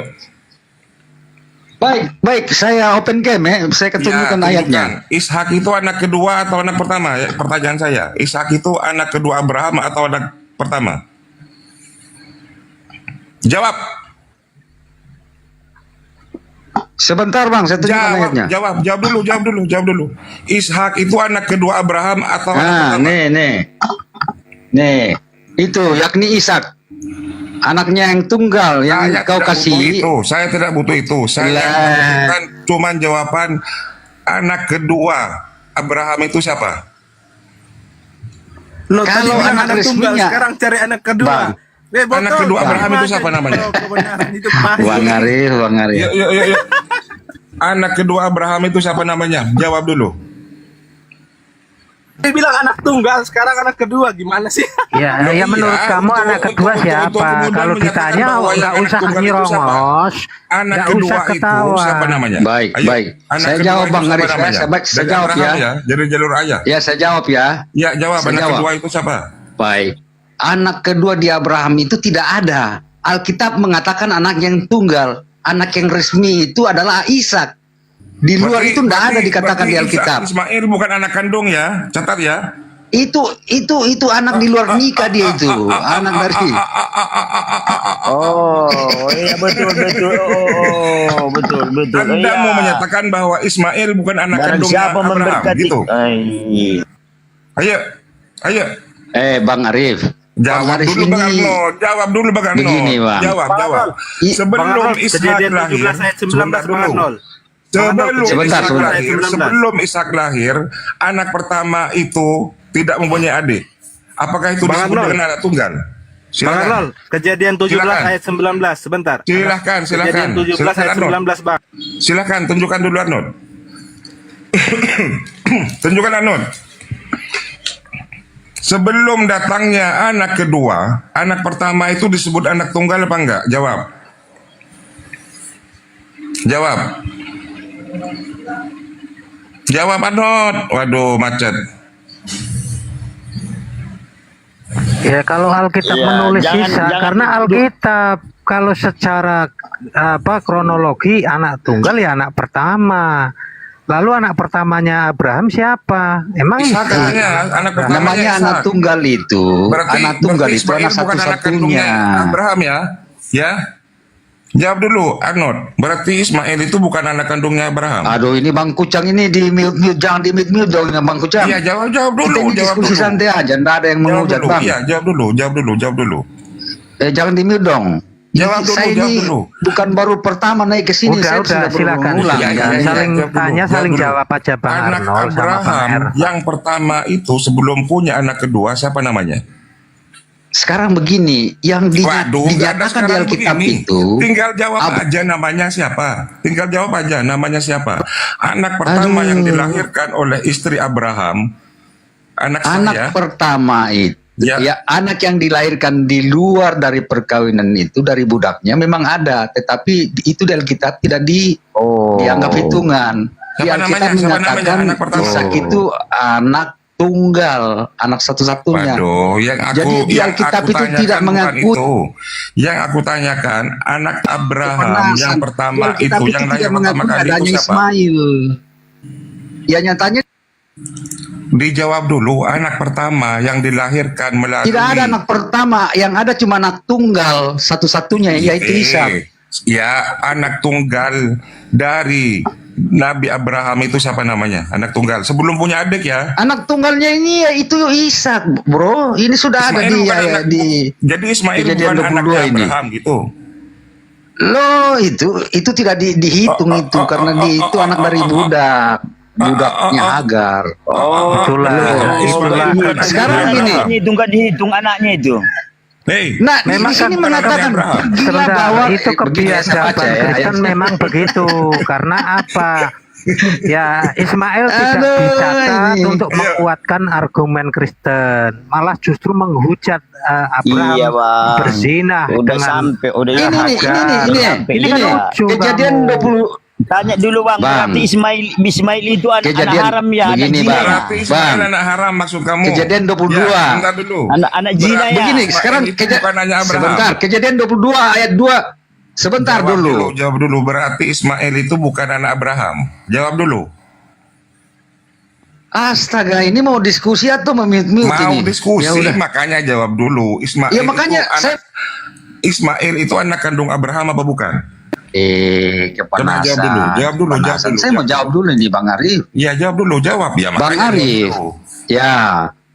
Speaker 6: Baik, saya open game ya. Saya ketunjukkan
Speaker 7: Ya,
Speaker 6: ayatnya.
Speaker 7: tunjukkan. Ishak itu anak kedua atau anak pertama? Ya, pertanyaan saya. Ishak itu anak kedua Abraham atau anak pertama? Jawab.
Speaker 6: Sebentar Bang, saya tunjukkan ayatnya.
Speaker 7: Jawab dulu. Ishak itu anak kedua Abraham atau anak
Speaker 6: Nah,
Speaker 7: pertama?
Speaker 6: nih. Itu yakni Ishak. Anaknya yang tunggal yang
Speaker 7: Saya
Speaker 6: kau
Speaker 7: tidak butuh
Speaker 6: kasih.
Speaker 7: itu. Saya tidak butuh itu. Saya
Speaker 6: Lah.
Speaker 7: membutuhkan cuman jawaban anak kedua Abraham itu siapa?
Speaker 1: Lo tadi
Speaker 6: Kalau
Speaker 1: bilang
Speaker 6: anak
Speaker 1: anak tunggal,
Speaker 6: resminya,
Speaker 1: sekarang cari anak kedua.
Speaker 6: Bang.
Speaker 1: Botol.
Speaker 7: Anak kedua Abraham itu siapa namanya?
Speaker 1: Oh, kebenaran itu pahit.
Speaker 6: Bang Arif.
Speaker 7: Yuk. Anak kedua Abraham itu siapa namanya? Jawab dulu.
Speaker 1: Dia bilang anak tunggal, sekarang anak kedua, gimana sih?
Speaker 2: Ya,
Speaker 7: Loh,
Speaker 2: ya menurut
Speaker 7: iya,
Speaker 2: kamu anak kedua
Speaker 7: untuk
Speaker 2: siapa?
Speaker 7: kemudian
Speaker 2: Kalau
Speaker 7: menyatakan
Speaker 2: ditanya
Speaker 7: bahwa yang
Speaker 2: nggak
Speaker 7: anak
Speaker 2: usah
Speaker 7: tunggal itu
Speaker 2: nyerongos,
Speaker 7: Anak
Speaker 2: nggak
Speaker 7: kedua
Speaker 2: usah
Speaker 7: itu
Speaker 2: ketawa.
Speaker 7: siapa namanya?
Speaker 6: Baik.
Speaker 7: Anak
Speaker 6: Saya
Speaker 7: kedua
Speaker 6: jawab,
Speaker 7: itu
Speaker 6: Bang
Speaker 7: siapa
Speaker 6: Arif.
Speaker 7: namanya?
Speaker 6: Saya
Speaker 7: Dari
Speaker 6: jawab
Speaker 7: Abraham
Speaker 6: ya.
Speaker 7: Dari jalur ayah.
Speaker 6: Ya, saya jawab ya.
Speaker 7: Ya, jawab.
Speaker 6: Saya
Speaker 7: Anak
Speaker 6: jawab.
Speaker 7: kedua itu siapa?
Speaker 6: Baik. Anak kedua di Abraham itu tidak ada. Alkitab mengatakan anak yang tunggal, anak yang resmi itu adalah Ishak. Di luar itu tidak ada dikatakan di Alkitab.
Speaker 7: Ismail bukan anak kandung ya. Catat ya.
Speaker 6: Itu anak di luar nikah dia itu, anak dari.
Speaker 3: Oh, iya betul. Oh, betul.
Speaker 7: Anda
Speaker 3: Iya.
Speaker 7: mau menyatakan bahwa Ismail bukan anak
Speaker 3: Barang
Speaker 7: kandungnya
Speaker 3: siapa
Speaker 7: Abraham,
Speaker 3: memberkati.
Speaker 7: gitu. Ayo.
Speaker 6: Bang Arif. Bang
Speaker 7: Jawab
Speaker 6: Arif
Speaker 7: dulu Bang
Speaker 6: ini
Speaker 7: Arnold. Jawab dulu Bang Arnold.
Speaker 6: Begini, Bang.
Speaker 7: Jawab.
Speaker 6: I-
Speaker 7: Sebelum
Speaker 1: Bang Arnold,
Speaker 7: Ishak
Speaker 1: kejadian
Speaker 7: lahir.
Speaker 1: 17 ayat 19 Bang Arnold.
Speaker 6: Sebentar.
Speaker 7: Sebelum Ishak lahir, anak pertama itu tidak mempunyai adik. Apakah itu
Speaker 1: Bang
Speaker 7: disebut
Speaker 1: Arnold.
Speaker 7: dengan anak tunggal?
Speaker 1: Bang
Speaker 7: Silakan.
Speaker 1: Arnold, kejadian 17
Speaker 7: Silakan.
Speaker 1: ayat 19, sebentar.
Speaker 7: Silakan.
Speaker 1: Kejadian 17
Speaker 7: Silakan,
Speaker 1: ayat
Speaker 7: Arnold.
Speaker 1: 19, Bang.
Speaker 7: Silakan tunjukkan dulu Arnold. Tunjukkan Arnold. Sebelum datangnya anak kedua, anak pertama itu disebut anak tunggal apa enggak? Jawab. Jawab Arnold. Waduh, macet.
Speaker 2: Ya kalau Alkitab
Speaker 3: Iya,
Speaker 2: menulis
Speaker 3: jangan-
Speaker 2: Ishak,
Speaker 3: jangan
Speaker 2: karena
Speaker 3: dituduh.
Speaker 2: Alkitab kalau secara kronologi anak tunggal ya anak pertama. Lalu anak pertamanya Abraham siapa? Emang
Speaker 7: Ishak katanya, anak pertamanya
Speaker 6: Namanya
Speaker 7: Ishak.
Speaker 6: anak tunggal itu. Anak tunggal itu
Speaker 7: Ismail
Speaker 6: anak
Speaker 7: bukan anak
Speaker 6: satu-satunya.
Speaker 7: kandungnya Abraham ya. Ya. Jawab dulu, Arnold. Berarti Ismail itu bukan anak kandungnya Abraham.
Speaker 6: Aduh, ini Bang Kucang ini di mute, jangan di mute dong Bang Kucang.
Speaker 7: Iya, jawab dulu,
Speaker 6: Kita ini
Speaker 7: jawab
Speaker 6: diskusi
Speaker 7: dulu.
Speaker 6: santai aja, enggak ada yang
Speaker 7: Jawab
Speaker 6: menghujat
Speaker 7: dulu.
Speaker 6: Bang.
Speaker 7: Iya, jawab dulu.
Speaker 6: Jangan di mute dong.
Speaker 7: Jawab dulu,
Speaker 6: Saya
Speaker 7: jawab
Speaker 6: ini
Speaker 7: dulu.
Speaker 6: bukan baru pertama naik ke sini, saya
Speaker 2: Udah,
Speaker 6: sudah
Speaker 2: silakan.
Speaker 6: berulang-ulang.
Speaker 7: Iya,
Speaker 2: Ya, saling
Speaker 7: jawab dulu,
Speaker 2: tanya, saling
Speaker 7: dulu.
Speaker 2: jawab aja Bang
Speaker 7: Anak
Speaker 2: Arnold sama Bang
Speaker 7: Abraham
Speaker 2: Er.
Speaker 7: yang pertama itu sebelum punya anak kedua siapa namanya?
Speaker 6: Sekarang begini, yang
Speaker 7: Waduh, nggak ada
Speaker 6: dinyatakan di
Speaker 7: sekarang
Speaker 6: Alkitab
Speaker 7: begini.
Speaker 6: itu,
Speaker 7: Tinggal jawab aja namanya siapa. Tinggal jawab aja namanya siapa. Anak pertama yang dilahirkan oleh istri Abraham, anak saya.
Speaker 6: pertama itu,
Speaker 7: Ya.
Speaker 6: ya anak yang dilahirkan di luar dari perkawinan itu dari budaknya memang ada, tetapi itu di Alkitab tidak dianggap hitungan. Di
Speaker 7: Siapa
Speaker 6: Alkitab
Speaker 7: namanya? Siapa
Speaker 6: mengatakan
Speaker 7: namanya anak pertama?
Speaker 6: Ishak itu anak tunggal, anak satu-satunya.
Speaker 7: Waduh,
Speaker 6: Jadi di Alkitab itu
Speaker 7: tanyakan
Speaker 6: tidak
Speaker 7: bukan
Speaker 6: mengakui.
Speaker 7: itu. Yang aku tanyakan anak Abraham
Speaker 6: Penasaran.
Speaker 7: yang pertama
Speaker 6: Di Alkitab
Speaker 7: itu yang lahir
Speaker 6: tidak
Speaker 7: pertama
Speaker 6: mengakui
Speaker 7: kali
Speaker 6: adanya
Speaker 7: itu siapa?
Speaker 6: Ismail. Ya nyatanya
Speaker 7: Dijawab dulu, anak pertama yang dilahirkan melalui
Speaker 6: tidak ada anak pertama, yang ada cuma anak tunggal satu-satunya yaitu Ishak.
Speaker 7: Ya, anak tunggal dari Nabi Abraham itu siapa namanya? Anak tunggal. Sebelum punya adik ya.
Speaker 6: Anak tunggalnya ini yaitu Ishak, bro. Ini sudah ada
Speaker 7: Ismail
Speaker 6: di
Speaker 7: bukan anak-
Speaker 6: di
Speaker 7: Jadi Ismail
Speaker 6: Kejadian
Speaker 7: bukan
Speaker 6: 22
Speaker 7: anaknya
Speaker 6: ini.
Speaker 7: Abraham gitu.
Speaker 6: Loh itu tidak dihitung itu karena itu anak dari budaknya Hagar.
Speaker 2: Itulah.
Speaker 6: Sekarang gini,
Speaker 3: Anaknya itu nggak dihitung anaknya itu.
Speaker 7: Hei,
Speaker 6: nah
Speaker 2: Memang
Speaker 6: di sini
Speaker 2: kan
Speaker 6: mengatakan
Speaker 7: Abraham.
Speaker 6: gila
Speaker 2: Sebentar,
Speaker 6: bahwa
Speaker 2: itu
Speaker 6: begini, saya
Speaker 2: kebiasaan
Speaker 6: baca ya,
Speaker 2: Kristen memang begitu. Karena apa? Ya, Ismail tidak
Speaker 6: Aduh,
Speaker 2: dicatat
Speaker 6: ini.
Speaker 2: untuk menguatkan argumen Kristen, malah justru menghujat Abraham
Speaker 3: Iya, Bang.
Speaker 2: berzina
Speaker 3: Udah
Speaker 2: dengan
Speaker 3: sampai, udah
Speaker 6: Ini
Speaker 3: sampai.
Speaker 2: Ini kan lucu
Speaker 6: kejadian
Speaker 2: kamu.
Speaker 6: 20
Speaker 3: Tanya dulu Bang,
Speaker 6: Bang.
Speaker 3: berarti Ismail itu anak
Speaker 6: Kejadian
Speaker 3: haram ya, anak
Speaker 6: begini,
Speaker 3: zina
Speaker 6: Bang.
Speaker 3: ya?
Speaker 7: berarti Ismail anak haram maksud kamu.
Speaker 6: Kejadian 22.
Speaker 7: Ya, bentar dulu.
Speaker 3: Anak zina ya.
Speaker 6: begini
Speaker 7: Ismail
Speaker 6: sekarang
Speaker 7: itu bukan hanya Abraham.
Speaker 6: sebentar kejadian 22 ayat 2 sebentar dulu.
Speaker 7: Jawab dulu. Berarti Ismail itu bukan anak Abraham. Jawab dulu.
Speaker 6: Astaga, ini mau diskusi atau memute-mute
Speaker 7: Mau
Speaker 6: ini?
Speaker 7: diskusi,
Speaker 6: Ya udah.
Speaker 7: makanya jawab dulu. Ismail
Speaker 6: Ya, makanya
Speaker 7: itu anak,
Speaker 6: saya-
Speaker 7: Ismail itu anak kandung Abraham apa bukan?
Speaker 6: Kepanasan.
Speaker 7: Jawab dulu, jawab dulu, jawab
Speaker 6: Kepanasan.
Speaker 7: dulu,
Speaker 6: Saya mau jawab dulu nih Bang Arif.
Speaker 7: Ya jawab dulu, jawab ya.
Speaker 6: Bang
Speaker 7: makanya
Speaker 6: Arif.
Speaker 7: jawab dulu.
Speaker 6: Ya,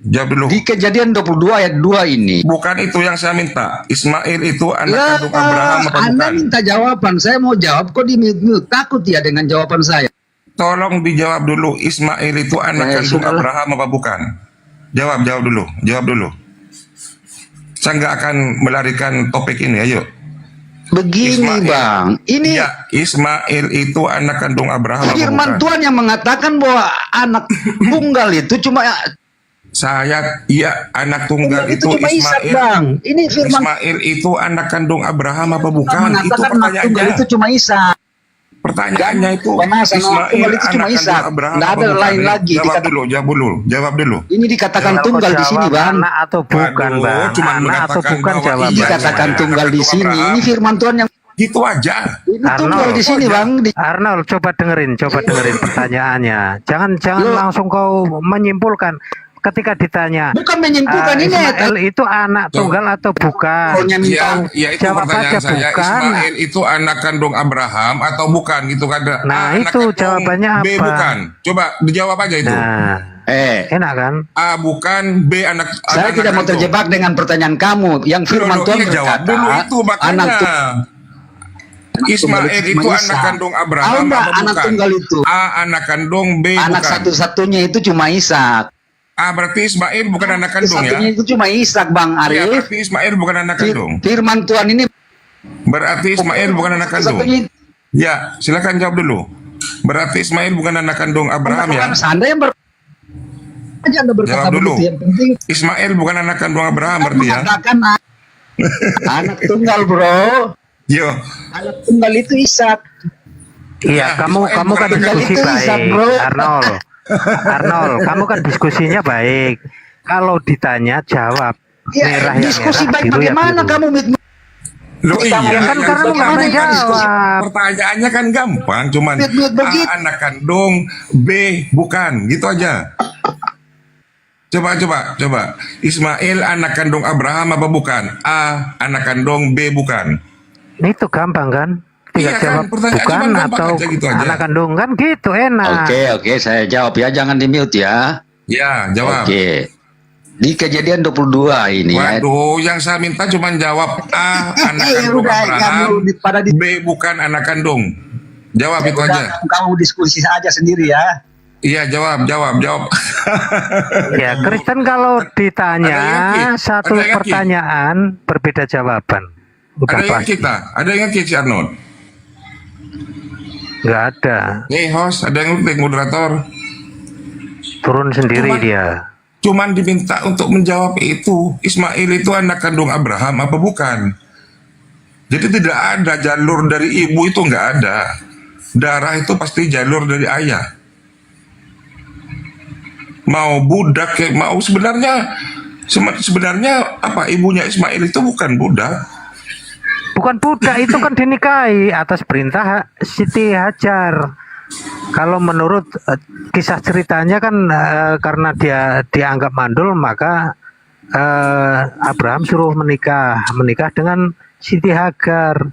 Speaker 7: Jawab dulu.
Speaker 6: di kejadian 22 ayat 2 ini.
Speaker 7: Bukan itu yang saya minta. Ismail itu anak
Speaker 6: Lah,
Speaker 7: kandung Abraham apa
Speaker 6: Anda
Speaker 7: bukan?
Speaker 6: minta jawaban, saya mau jawab kok di mute-mute. Takut ya dengan jawaban saya.
Speaker 7: Tolong dijawab dulu. Ismail itu anak kandung
Speaker 6: sudahlah.
Speaker 7: Abraham apa bukan? Jawab dulu. Jawab dulu. Saya nggak akan melarikan topik ini. Ayo.
Speaker 6: Begini
Speaker 7: Ismail.
Speaker 6: Bang, ini
Speaker 7: Ya, Ismail itu anak kandung Abraham apa
Speaker 6: firman
Speaker 7: bukan?
Speaker 6: Tuhan yang mengatakan bahwa anak tunggal itu cuma
Speaker 7: Anak tunggal itu
Speaker 6: cuma Ishak,
Speaker 7: Ismail.
Speaker 6: Bang. Ini firman
Speaker 7: Ismail itu anak kandung Abraham apa bukan? Itu
Speaker 6: mengatakan anak tunggal
Speaker 7: pertanyaannya.
Speaker 6: itu cuma Ishak.
Speaker 7: Pertanyaannya itu
Speaker 6: Pemanasan anak tunggal itu cuma
Speaker 7: anak
Speaker 6: Ishak.
Speaker 7: kandung Abraham
Speaker 6: Nggak
Speaker 7: apa
Speaker 6: ada
Speaker 7: bukan?
Speaker 6: lain lagi.
Speaker 7: Jawab dulu.
Speaker 6: Ini dikatakan
Speaker 2: Kalau
Speaker 6: tunggal di sini,
Speaker 2: jawab
Speaker 6: Bang.
Speaker 2: Anak atau bukan,
Speaker 7: Waduh,
Speaker 2: Bang?
Speaker 7: cuma
Speaker 2: Anak atau
Speaker 7: mengatakan
Speaker 2: bukan
Speaker 7: bahwa
Speaker 2: jawaban.
Speaker 6: Ini dikatakan
Speaker 7: Iya,
Speaker 6: tunggal di
Speaker 7: kandung
Speaker 6: sini.
Speaker 7: Abraham.
Speaker 6: Ini firman Tuhan yang
Speaker 7: Gitu aja.
Speaker 6: ini tunggal di sini,
Speaker 7: Oh,
Speaker 6: Bang.
Speaker 2: Arnold, coba dengerin pertanyaannya. Jangan
Speaker 6: Loh.
Speaker 2: langsung kau menyimpulkan. Ketika ditanya,
Speaker 6: Bukan menyimpulkan ini ya.
Speaker 2: Ismail itu anak tunggal atau bukan?
Speaker 6: Pokoknya minta
Speaker 7: Ya itu
Speaker 2: Jawab
Speaker 7: pertanyaan
Speaker 2: aja
Speaker 7: saya.
Speaker 2: bukan.
Speaker 7: Ismail itu anak kandung Abraham atau bukan gitu kan?
Speaker 2: Nah,
Speaker 7: Anak
Speaker 2: itu
Speaker 7: kandung
Speaker 2: jawabannya
Speaker 7: B
Speaker 2: apa?
Speaker 7: bukan. Coba dijawab aja itu.
Speaker 2: Nah, enak kan?
Speaker 7: A bukan, B anak.
Speaker 6: Saya
Speaker 7: anak
Speaker 6: tidak mau
Speaker 7: kandung.
Speaker 6: terjebak dengan pertanyaan kamu. Yang firman
Speaker 7: Loh,
Speaker 6: Tuhan
Speaker 7: iya, jawab
Speaker 6: berkata,
Speaker 7: dulu itu makanya.
Speaker 6: anak
Speaker 7: Ismail
Speaker 6: tunggal
Speaker 7: itu
Speaker 6: cuma
Speaker 7: anak
Speaker 6: Ishak.
Speaker 7: kandung Abraham
Speaker 6: Tahu nggak
Speaker 7: apa
Speaker 6: anak
Speaker 7: bukan?
Speaker 6: tunggal itu?
Speaker 7: A anak kandung, B
Speaker 6: anak
Speaker 7: bukan.
Speaker 6: satu-satunya itu cuma Ishak.
Speaker 7: Berarti Ismail bukan anak kandung ya?
Speaker 6: Satunya itu cuma Ishak, Bang
Speaker 7: Ya,
Speaker 6: Arif.
Speaker 7: berarti Ismail bukan anak kandung.
Speaker 6: Firman Tuhan ini
Speaker 7: Berarti Ismail bukan anak kandung.
Speaker 6: satunya
Speaker 7: Ya, silakan jawab dulu. Berarti Ismail bukan anak kandung Abraham ya?
Speaker 6: Anda yang aja Anda berkata
Speaker 7: Jawab dulu.
Speaker 6: begitu. Yang penting
Speaker 7: Ismail bukan anak kandung Abraham berarti ya?
Speaker 6: mengatakan anak tunggal, bro.
Speaker 7: Yo,
Speaker 6: Anak tunggal itu Ishak.
Speaker 2: Iya,
Speaker 7: Ya,
Speaker 2: kamu
Speaker 7: Ismail
Speaker 2: kan
Speaker 7: bukan
Speaker 2: diskusi
Speaker 6: itu
Speaker 2: baik,
Speaker 6: Ishak, bro.
Speaker 2: Arnold, kamu kan diskusinya baik. Kalau ditanya jawab.
Speaker 6: Ya,
Speaker 2: Merah ya
Speaker 6: diskusi
Speaker 2: merah,
Speaker 6: baik
Speaker 2: biru ya
Speaker 6: bagaimana
Speaker 2: biru.
Speaker 6: kamu
Speaker 7: Loh iya,
Speaker 2: Ya kan
Speaker 7: yang
Speaker 2: karena
Speaker 7: pertama
Speaker 2: nggak
Speaker 7: kan
Speaker 2: dijawab.
Speaker 7: pertanyaannya kan gampang, cuman A anak kandung, B bukan, gitu aja. Coba. Ismail anak kandung Abraham apa bukan? A anak kandung, B bukan.
Speaker 2: Itu gampang kan? Tinggal
Speaker 7: Iya kan,
Speaker 2: jawab
Speaker 7: pertanyaan
Speaker 2: bukan
Speaker 7: cuman gampang
Speaker 2: atau
Speaker 7: aja gitu aja.
Speaker 2: anak kandung kan gitu enak.
Speaker 6: Oke, saya jawab ya, jangan di mute ya.
Speaker 7: Ya, jawab.
Speaker 6: Oke. Di kejadian 22 ini ya.
Speaker 7: Waduh, yang saya minta cuma jawab A anak kandung Abraham, B bukan anak kandung. Jawab itu aja.
Speaker 3: Kamu diskusi saja sendiri ya.
Speaker 7: Iya, jawab.
Speaker 2: Ya, Kristen kalau ditanya
Speaker 7: Ada yang yakin?
Speaker 2: satu
Speaker 7: Ada yang yakin?
Speaker 2: pertanyaan berbeda jawaban. Udah
Speaker 7: Ada yang
Speaker 2: pasti.
Speaker 7: ada yang si Arnold.
Speaker 2: Nggak ada.
Speaker 7: Nih host, ada yang ngetik moderator.
Speaker 2: Turun sendiri
Speaker 7: Cuman-
Speaker 2: dia.
Speaker 7: Cuman diminta untuk menjawab itu, Ismail itu anak kandung Abraham apa bukan? Jadi tidak ada jalur dari ibu, itu nggak ada. Darah itu pasti jalur dari ayah. Mau budak kayak mau sebenarnya apa ibunya Ismail itu bukan budak.
Speaker 2: Bukan budak, itu kan dinikahi atas perintah Siti Hajar. Kalau menurut kisah ceritanya kan karena dia dianggap mandul, maka Abraham suruh menikah dengan Siti Hagar.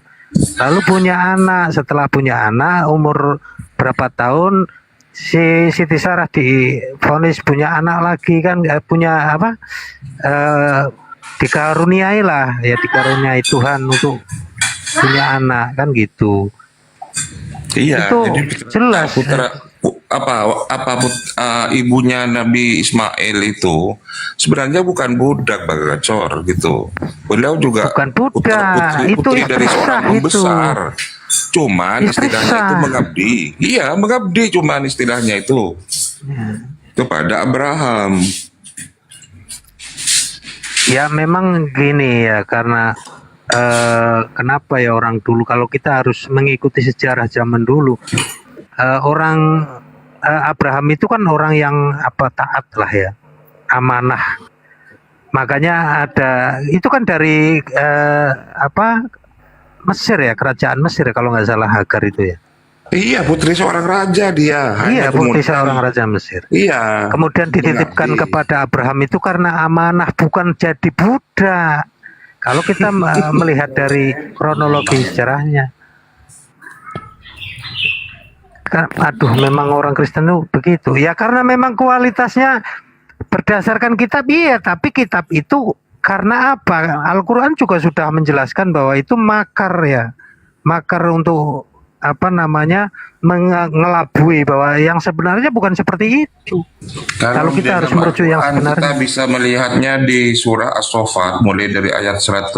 Speaker 2: Lalu punya anak. Setelah punya anak, umur berapa tahun si Siti Sarah divonis punya anak lagi kan, punya apa? Dikaruniai lah, ya dikaruniai Tuhan untuk punya anak kan gitu.
Speaker 7: Iya,
Speaker 2: Itu
Speaker 7: jadi
Speaker 2: jelas.
Speaker 7: ibunya Nabi Ismail itu sebenarnya bukan budak bagacor gitu. Beliau juga
Speaker 2: Bukan budak, itu
Speaker 7: putri dari
Speaker 2: istri
Speaker 7: seorang
Speaker 2: sah itu.
Speaker 7: pembesar. Cuman
Speaker 2: Istri
Speaker 7: istilahnya itu
Speaker 2: sah.
Speaker 7: mengabdi. Iya, mengabdi cuman istilahnya itu. Kepada Abraham.
Speaker 2: Ya memang gini ya, karena kenapa ya orang dulu, kalau kita harus mengikuti sejarah zaman dulu, orang Abraham itu kan orang yang taat lah ya, amanah. Makanya ada itu kan dari Mesir ya, kerajaan Mesir kalau nggak salah, Hagar itu ya.
Speaker 7: Iya, putri seorang raja dia.
Speaker 2: Iya,
Speaker 7: Hanya
Speaker 2: putri
Speaker 7: kemudian-
Speaker 2: seorang raja Mesir.
Speaker 7: Iya.
Speaker 2: Kemudian dititipkan
Speaker 7: mengabdi.
Speaker 2: kepada Abraham itu karena amanah, bukan jadi budak. Kalau kita melihat dari kronologi sejarahnya, aduh, memang orang Kristen itu begitu. Ya karena memang kualitasnya berdasarkan kitab, iya, tapi kitab itu karena apa? Al-Quran juga sudah menjelaskan bahwa itu makar ya, makar untuk mengelabui bahwa yang sebenarnya bukan seperti itu. Kalau kita
Speaker 7: di
Speaker 2: harus
Speaker 7: dalam
Speaker 2: merujuk yang
Speaker 7: Al-Quran,
Speaker 2: sebenarnya.
Speaker 7: kita bisa melihatnya di surah As-Saffat mulai dari ayat 100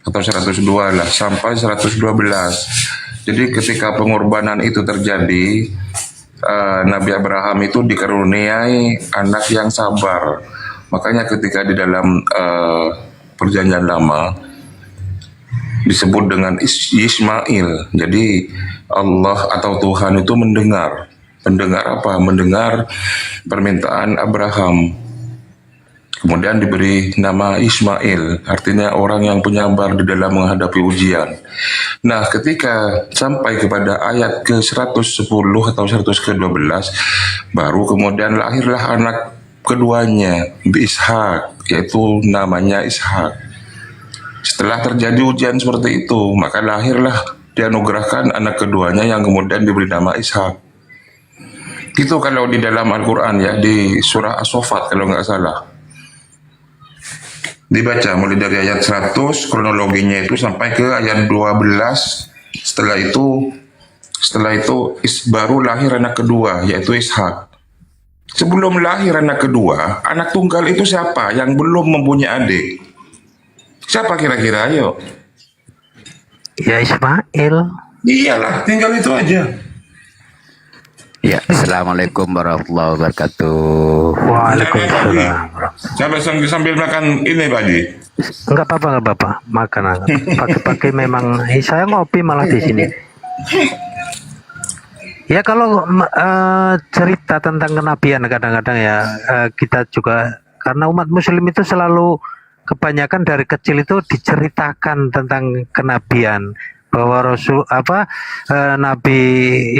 Speaker 7: atau 102 lah sampai 112. Jadi ketika pengorbanan itu terjadi, Nabi Abraham itu dikaruniai anak yang sabar. Makanya ketika di dalam perjanjian lama disebut dengan Ismail. Jadi Allah atau Tuhan itu mendengar apa? Mendengar permintaan Abraham. Kemudian diberi nama Ismail, artinya orang yang penyabar di dalam menghadapi ujian. Nah, ketika sampai kepada ayat ke-110 atau 100 ke-12, baru kemudian lahirlah anak keduanya, Ishak, yaitu namanya Ishak. Setelah terjadi ujian seperti itu, maka lahirlah dianugerahkan anak keduanya yang kemudian diberi nama Ishak. Itu kalau di dalam Al-Quran ya, di surah As-Saffat kalau nggak salah. Dibaca mulai dari ayat 100, kronologinya itu sampai ke ayat 12. Setelah itu baru lahir anak kedua, yaitu Ishak. Sebelum lahir anak kedua, anak tunggal itu siapa yang belum mempunyai adik? Siapa kira-kira? Ayo.
Speaker 2: Ya Ismail.
Speaker 7: Iyalah, tinggal itu aja.
Speaker 9: Ya, Assalamualaikum warahmatullahi wabarakatuh.
Speaker 2: Waalaikumsalam.
Speaker 7: Sambil makan ini Pak Haji.
Speaker 2: Enggak apa-apa, makan aja. Pakai memang saya ngopi malah di sini. Ya kalau cerita tentang kenabian kadang-kadang ya kita juga, karena umat muslim itu selalu kebanyakan dari kecil itu diceritakan tentang kenabian, bahwa Nabi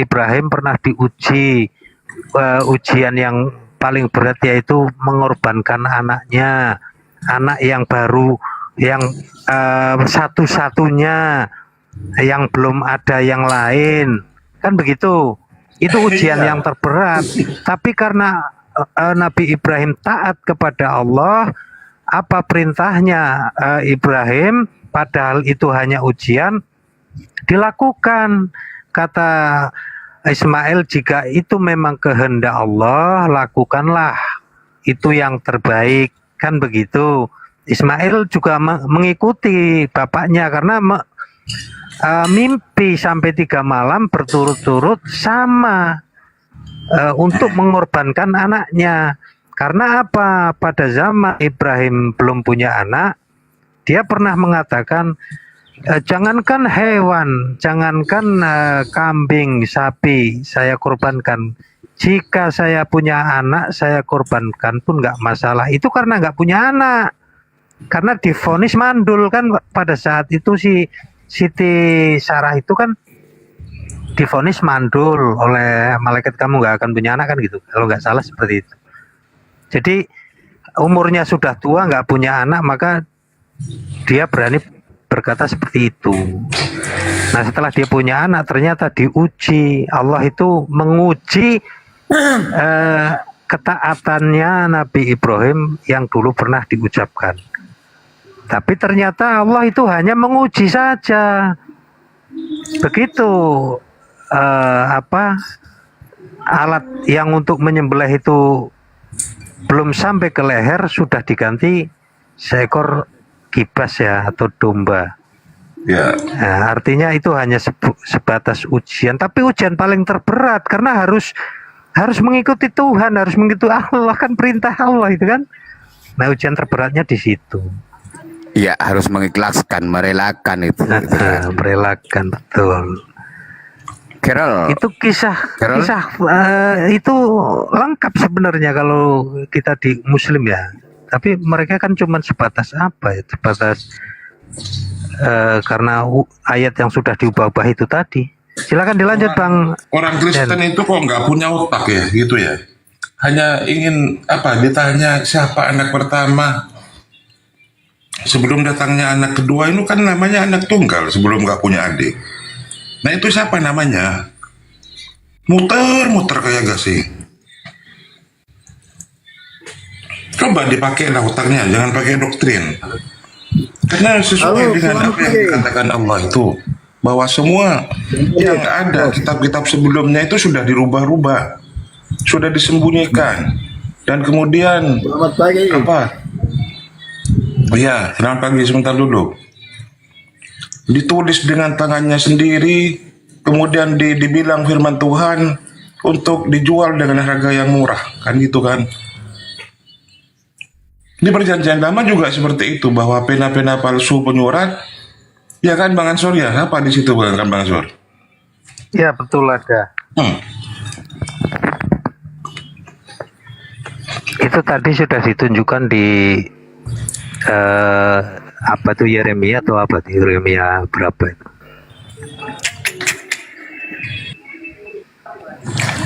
Speaker 2: Ibrahim pernah diuji ujian yang paling berat, yaitu mengorbankan anaknya, anak yang baru, yang satu-satunya, yang belum ada yang lain, kan begitu. Itu ujian yang terberat. Tapi karena Nabi Ibrahim taat kepada Allah, apa perintahnya Ibrahim, padahal itu hanya ujian, dilakukan. Kata Ismail, jika itu memang kehendak Allah, lakukanlah, itu yang terbaik, kan begitu. Ismail juga mengikuti bapaknya, karena mimpi sampai 3 malam berturut-turut sama, untuk mengorbankan anaknya. Karena apa? Pada zaman Ibrahim belum punya anak, dia pernah mengatakan, jangankan hewan, jangankan kambing, sapi saya korbankan, jika saya punya anak saya korbankan pun nggak masalah. Itu karena nggak punya anak, karena divonis mandul kan pada saat itu. Si Siti Sarah itu kan divonis mandul oleh malaikat, kamu nggak akan punya anak kan gitu, kalau nggak salah seperti itu. Jadi umurnya sudah tua, nggak punya anak, maka dia berani berkata seperti itu. Nah, setelah dia punya anak, ternyata diuji. Allah itu menguji ketaatannya Nabi Ibrahim yang dulu pernah diucapkan. Tapi ternyata Allah itu hanya menguji saja. Begitu alat yang untuk menyembelih itu belum sampai ke leher, sudah diganti seekor kibas ya, atau domba.
Speaker 7: Ya.
Speaker 2: Nah, artinya itu hanya sebatas ujian, tapi ujian paling terberat, karena harus mengikuti Tuhan, harus mengikuti Allah, kan perintah Allah itu kan. Nah, ujian terberatnya di situ.
Speaker 9: Ya, harus mengikhlaskan, merelakan itu.
Speaker 2: Merelakan, betul.
Speaker 9: Carol.
Speaker 2: Itu kisah itu lengkap sebenarnya kalau kita di Muslim ya. Tapi mereka kan cuma sebatas apa ya? Sebatas karena ayat yang sudah diubah-ubah itu tadi. Silakan dilanjut, Bang.
Speaker 7: Orang Kristen itu kok nggak punya otak ya, gitu ya. Hanya ingin ditanya siapa anak pertama. Sebelum datangnya anak kedua, itu kan namanya anak tunggal sebelum nggak punya adik. Nah, itu siapa namanya? Muter-muter kayak gasing. Coba dipakai lah otaknya, jangan pakai doktrin. Karena sesuai dengan apa yang dikatakan Allah itu, bahwa semua yang ada kitab-kitab sebelumnya itu sudah dirubah-rubah, sudah disembunyikan, dan kemudian ya, selamat pagi, sebentar dulu. Ditulis dengan tangannya sendiri, kemudian dibilang firman Tuhan untuk dijual dengan harga yang murah, kan gitu kan? Di perjanjian lama juga seperti itu, bahwa pena-pena palsu penyurat, ya kan Bang Ansor ya? Apa di situ kan Bang Ansor?
Speaker 2: Ya, betul ada. Itu tadi sudah ditunjukkan di Yeremia atau apa tuh, Yeremia berapa itu?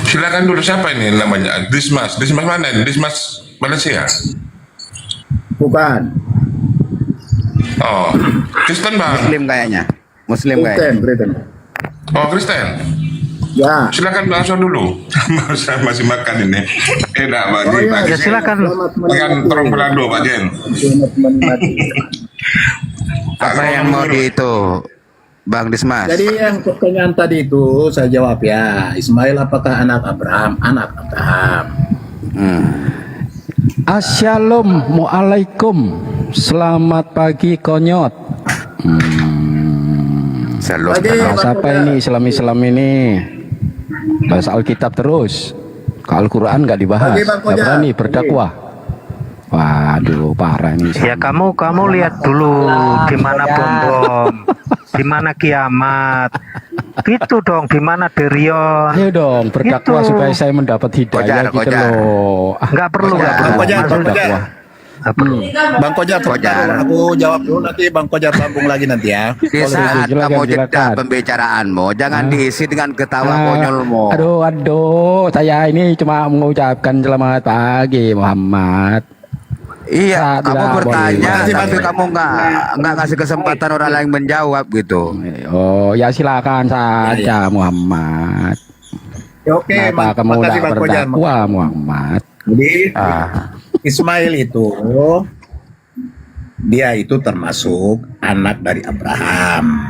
Speaker 7: Silakan dulu, siapa ini namanya? Dismas mana ini? Dismas Malaysia?
Speaker 10: Bukan.
Speaker 7: Oh, Kristen Bang?
Speaker 9: Muslim kayaknya.
Speaker 10: Kristen.
Speaker 7: Oh, Kristen?
Speaker 10: Ya.
Speaker 7: Silakan Bang Ansor dulu. Saya masih makan ini. Bagi
Speaker 2: Ya, silakan.
Speaker 7: Makan terong belado Pak Jen.
Speaker 9: Apa yang mau itu, Bang Dismas?
Speaker 10: Jadi yang pertanyaan tadi itu saya jawab ya. Ismail apakah anak Abraham? Anak Abraham.
Speaker 11: Assalamualaikum, selamat pagi konyot. Siapa ini Islam ini? Bahasa Alkitab terus, ke Al-Quran nggak dibahas, nggak berani berdakwah. Waduh, parah ini.
Speaker 2: Ya, kamu lihat dulu di mana bom, di mana kiamat, gitu dong, di mana Derion.
Speaker 11: Ayo dong, berdakwah
Speaker 2: gitu.
Speaker 11: supaya saya mendapat hidayah gitu loh.
Speaker 2: Nggak perlu berdakwah. Apa?
Speaker 10: Bang Kojar, aku jawab dulu, nanti Bang Kojar sambung lagi nanti ya.
Speaker 9: Di saat
Speaker 11: silakan,
Speaker 9: kamu jeda
Speaker 11: silakan.
Speaker 9: pembicaraanmu, jangan diisi dengan ketawa konyolmu.
Speaker 11: Aduh, saya ini cuma mengucapkan selamat pagi Muhammad.
Speaker 9: Iya, kamu
Speaker 11: Tidak
Speaker 9: bertanya,
Speaker 11: boleh.
Speaker 9: tapi kamu nggak ngasih kesempatan orang lain menjawab gitu.
Speaker 11: Oh, ya silakan saja Muhammad.
Speaker 10: Oke,
Speaker 11: Kenapa kamu
Speaker 10: makasih
Speaker 11: tidak
Speaker 10: Bang Kojar.
Speaker 11: berdakwah Muhammad?
Speaker 10: Jadi Ismail itu dia itu termasuk anak dari Abraham.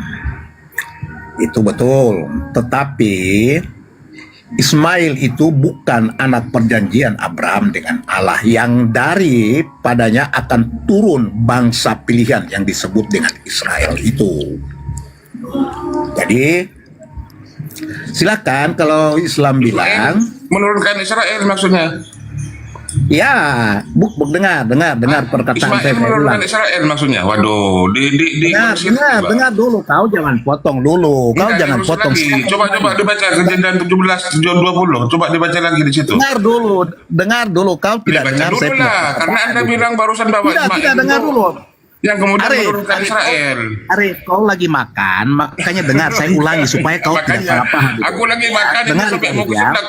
Speaker 10: Itu betul. Tetapi Ismail itu bukan anak perjanjian Abraham dengan Allah yang daripadanya akan turun bangsa pilihan yang disebut dengan Israel itu. Jadi silakan kalau Islam bilang
Speaker 7: Menurunkan Israel maksudnya.
Speaker 10: ya, dengar perkataan
Speaker 7: Ismail
Speaker 10: saya ulang.
Speaker 7: menurunkan Israel maksudnya. Waduh,
Speaker 10: Dengar dulu, kau jangan potong dulu. Kau
Speaker 7: Tidak,
Speaker 10: jangan
Speaker 7: terus
Speaker 10: potong.
Speaker 7: lagi. Coba dibaca Kejadian 17 20. Coba dibaca lagi di situ.
Speaker 10: Dengar dulu. Kau tidak
Speaker 7: Baca
Speaker 10: dengar
Speaker 7: dulu
Speaker 10: saya
Speaker 7: lah, karena Anda bilang barusan bahwa Ismail
Speaker 10: tidak dengar
Speaker 7: itu
Speaker 10: dulu.
Speaker 7: yang kemudian
Speaker 10: Arif,
Speaker 7: menurunkan Israel.
Speaker 10: Arif, kau lagi makan, makanya dengar saya ulangi supaya kau tidak
Speaker 7: Makanya
Speaker 10: salah paham.
Speaker 7: aku lagi makan itu
Speaker 10: Dengar
Speaker 7: sampai
Speaker 10: itu,
Speaker 7: mau
Speaker 10: ya.
Speaker 7: kesedak.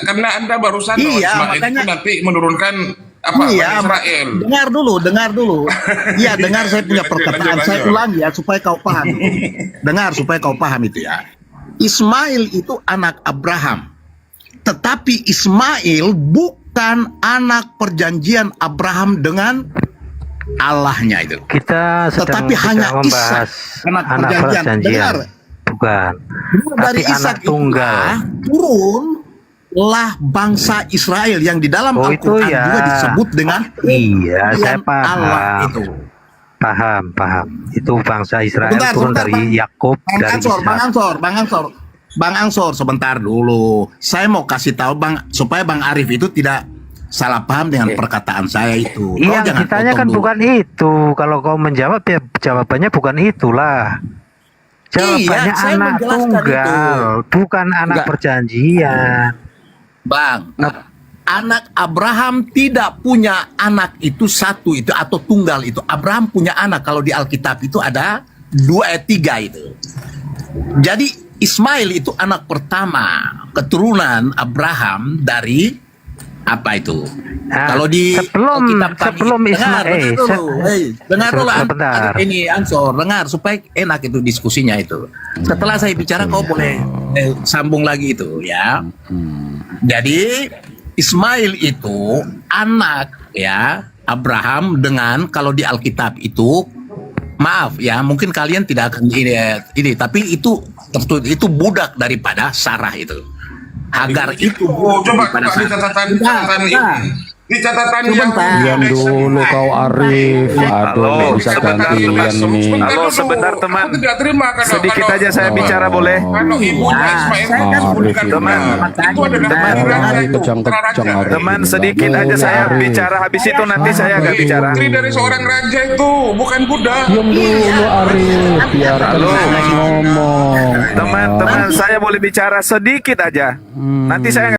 Speaker 7: Karena Anda barusan bahwa
Speaker 10: Iya,
Speaker 7: Ismail
Speaker 10: makanya-
Speaker 7: itu nanti menurunkan
Speaker 10: Iya,
Speaker 7: Israel.
Speaker 10: dengar dulu. Iya, dengar saya punya perkataan. Saya ulangi ya supaya kau paham. Dengar supaya kau paham itu ya. Ismail itu anak Abraham. Tetapi Ismail bukan anak perjanjian Abraham dengan Allahnya itu.
Speaker 2: Kita sedang
Speaker 10: Tetapi
Speaker 2: tidak
Speaker 10: hanya
Speaker 2: membahas
Speaker 10: Ishak, anak
Speaker 2: anak
Speaker 10: perjanjian.
Speaker 2: perjanjian.
Speaker 10: Dengar.
Speaker 2: Bukan.
Speaker 10: Dari
Speaker 2: Tapi
Speaker 10: Ishak
Speaker 2: anak tunggal.
Speaker 10: turunlah bangsa Israel yang di dalam
Speaker 2: Oh, itu
Speaker 10: Al-Quran
Speaker 2: ya.
Speaker 10: juga disebut dengan
Speaker 2: Iya, saya
Speaker 10: pilihan Allah
Speaker 2: paham.
Speaker 10: itu.
Speaker 2: Paham. Itu bangsa Israel
Speaker 10: Bentar,
Speaker 2: turun
Speaker 10: sebentar,
Speaker 2: dari Yakub,
Speaker 10: Bang
Speaker 2: dari
Speaker 10: Ansor,
Speaker 2: Ishak.
Speaker 10: Bang Ansor, sebentar dulu. Saya mau kasih tahu supaya Bang Arif itu tidak salah paham dengan perkataan saya itu. Kau
Speaker 2: Yang
Speaker 10: jangan
Speaker 2: ditanya
Speaker 10: potong
Speaker 2: kan
Speaker 10: dulu.
Speaker 2: bukan itu. Kalau kau menjawab ya jawabannya bukan itulah. Jawabannya
Speaker 10: saya
Speaker 2: anak
Speaker 10: menjelaskan
Speaker 2: tunggal, bukan anak
Speaker 10: Enggak.
Speaker 2: perjanjian.
Speaker 10: Bang, anak Abraham tidak punya anak itu satu itu atau tunggal itu. Abraham punya anak, kalau di Alkitab itu ada 3 itu. Jadi Ismail itu anak pertama keturunan Abraham dari apa itu?
Speaker 2: Nah,
Speaker 10: Kalau di
Speaker 2: sebelum Ismail,
Speaker 10: dengar dulu
Speaker 2: sebentar.
Speaker 10: ini Ansor, dengar supaya enak itu diskusinya itu. Setelah saya bicara kau boleh sambung lagi itu ya. Jadi Ismail itu anak ya Abraham dengan kalau di Alkitab itu maaf ya mungkin kalian tidak akan ini tapi itu budak daripada Sarah itu. Hagar itu
Speaker 7: Coba
Speaker 10: daripada
Speaker 7: di
Speaker 10: Sarah.
Speaker 7: catatan ini. Di catatan yang
Speaker 11: Diam dulu kau Arif. Aduh, bisa gantian ini.
Speaker 1: Halo, sebentar, teman.
Speaker 7: Aku tidak terima
Speaker 1: Sedikit aja saya bicara boleh?
Speaker 7: Kalau ibunya Ismail
Speaker 10: saya kan
Speaker 7: memberikan
Speaker 1: teman.
Speaker 7: itu adalah raja itu, putra raja.
Speaker 1: Teman, sedikit aja saya bicara, habis itu nanti saya akan bicara.
Speaker 7: Putri dari seorang raja itu, bukan budak.
Speaker 11: Diam dulu Arif, biarkan
Speaker 1: Halo.
Speaker 11: saya ngomong.
Speaker 1: Teman-teman, saya boleh bicara sedikit aja. Nanti saya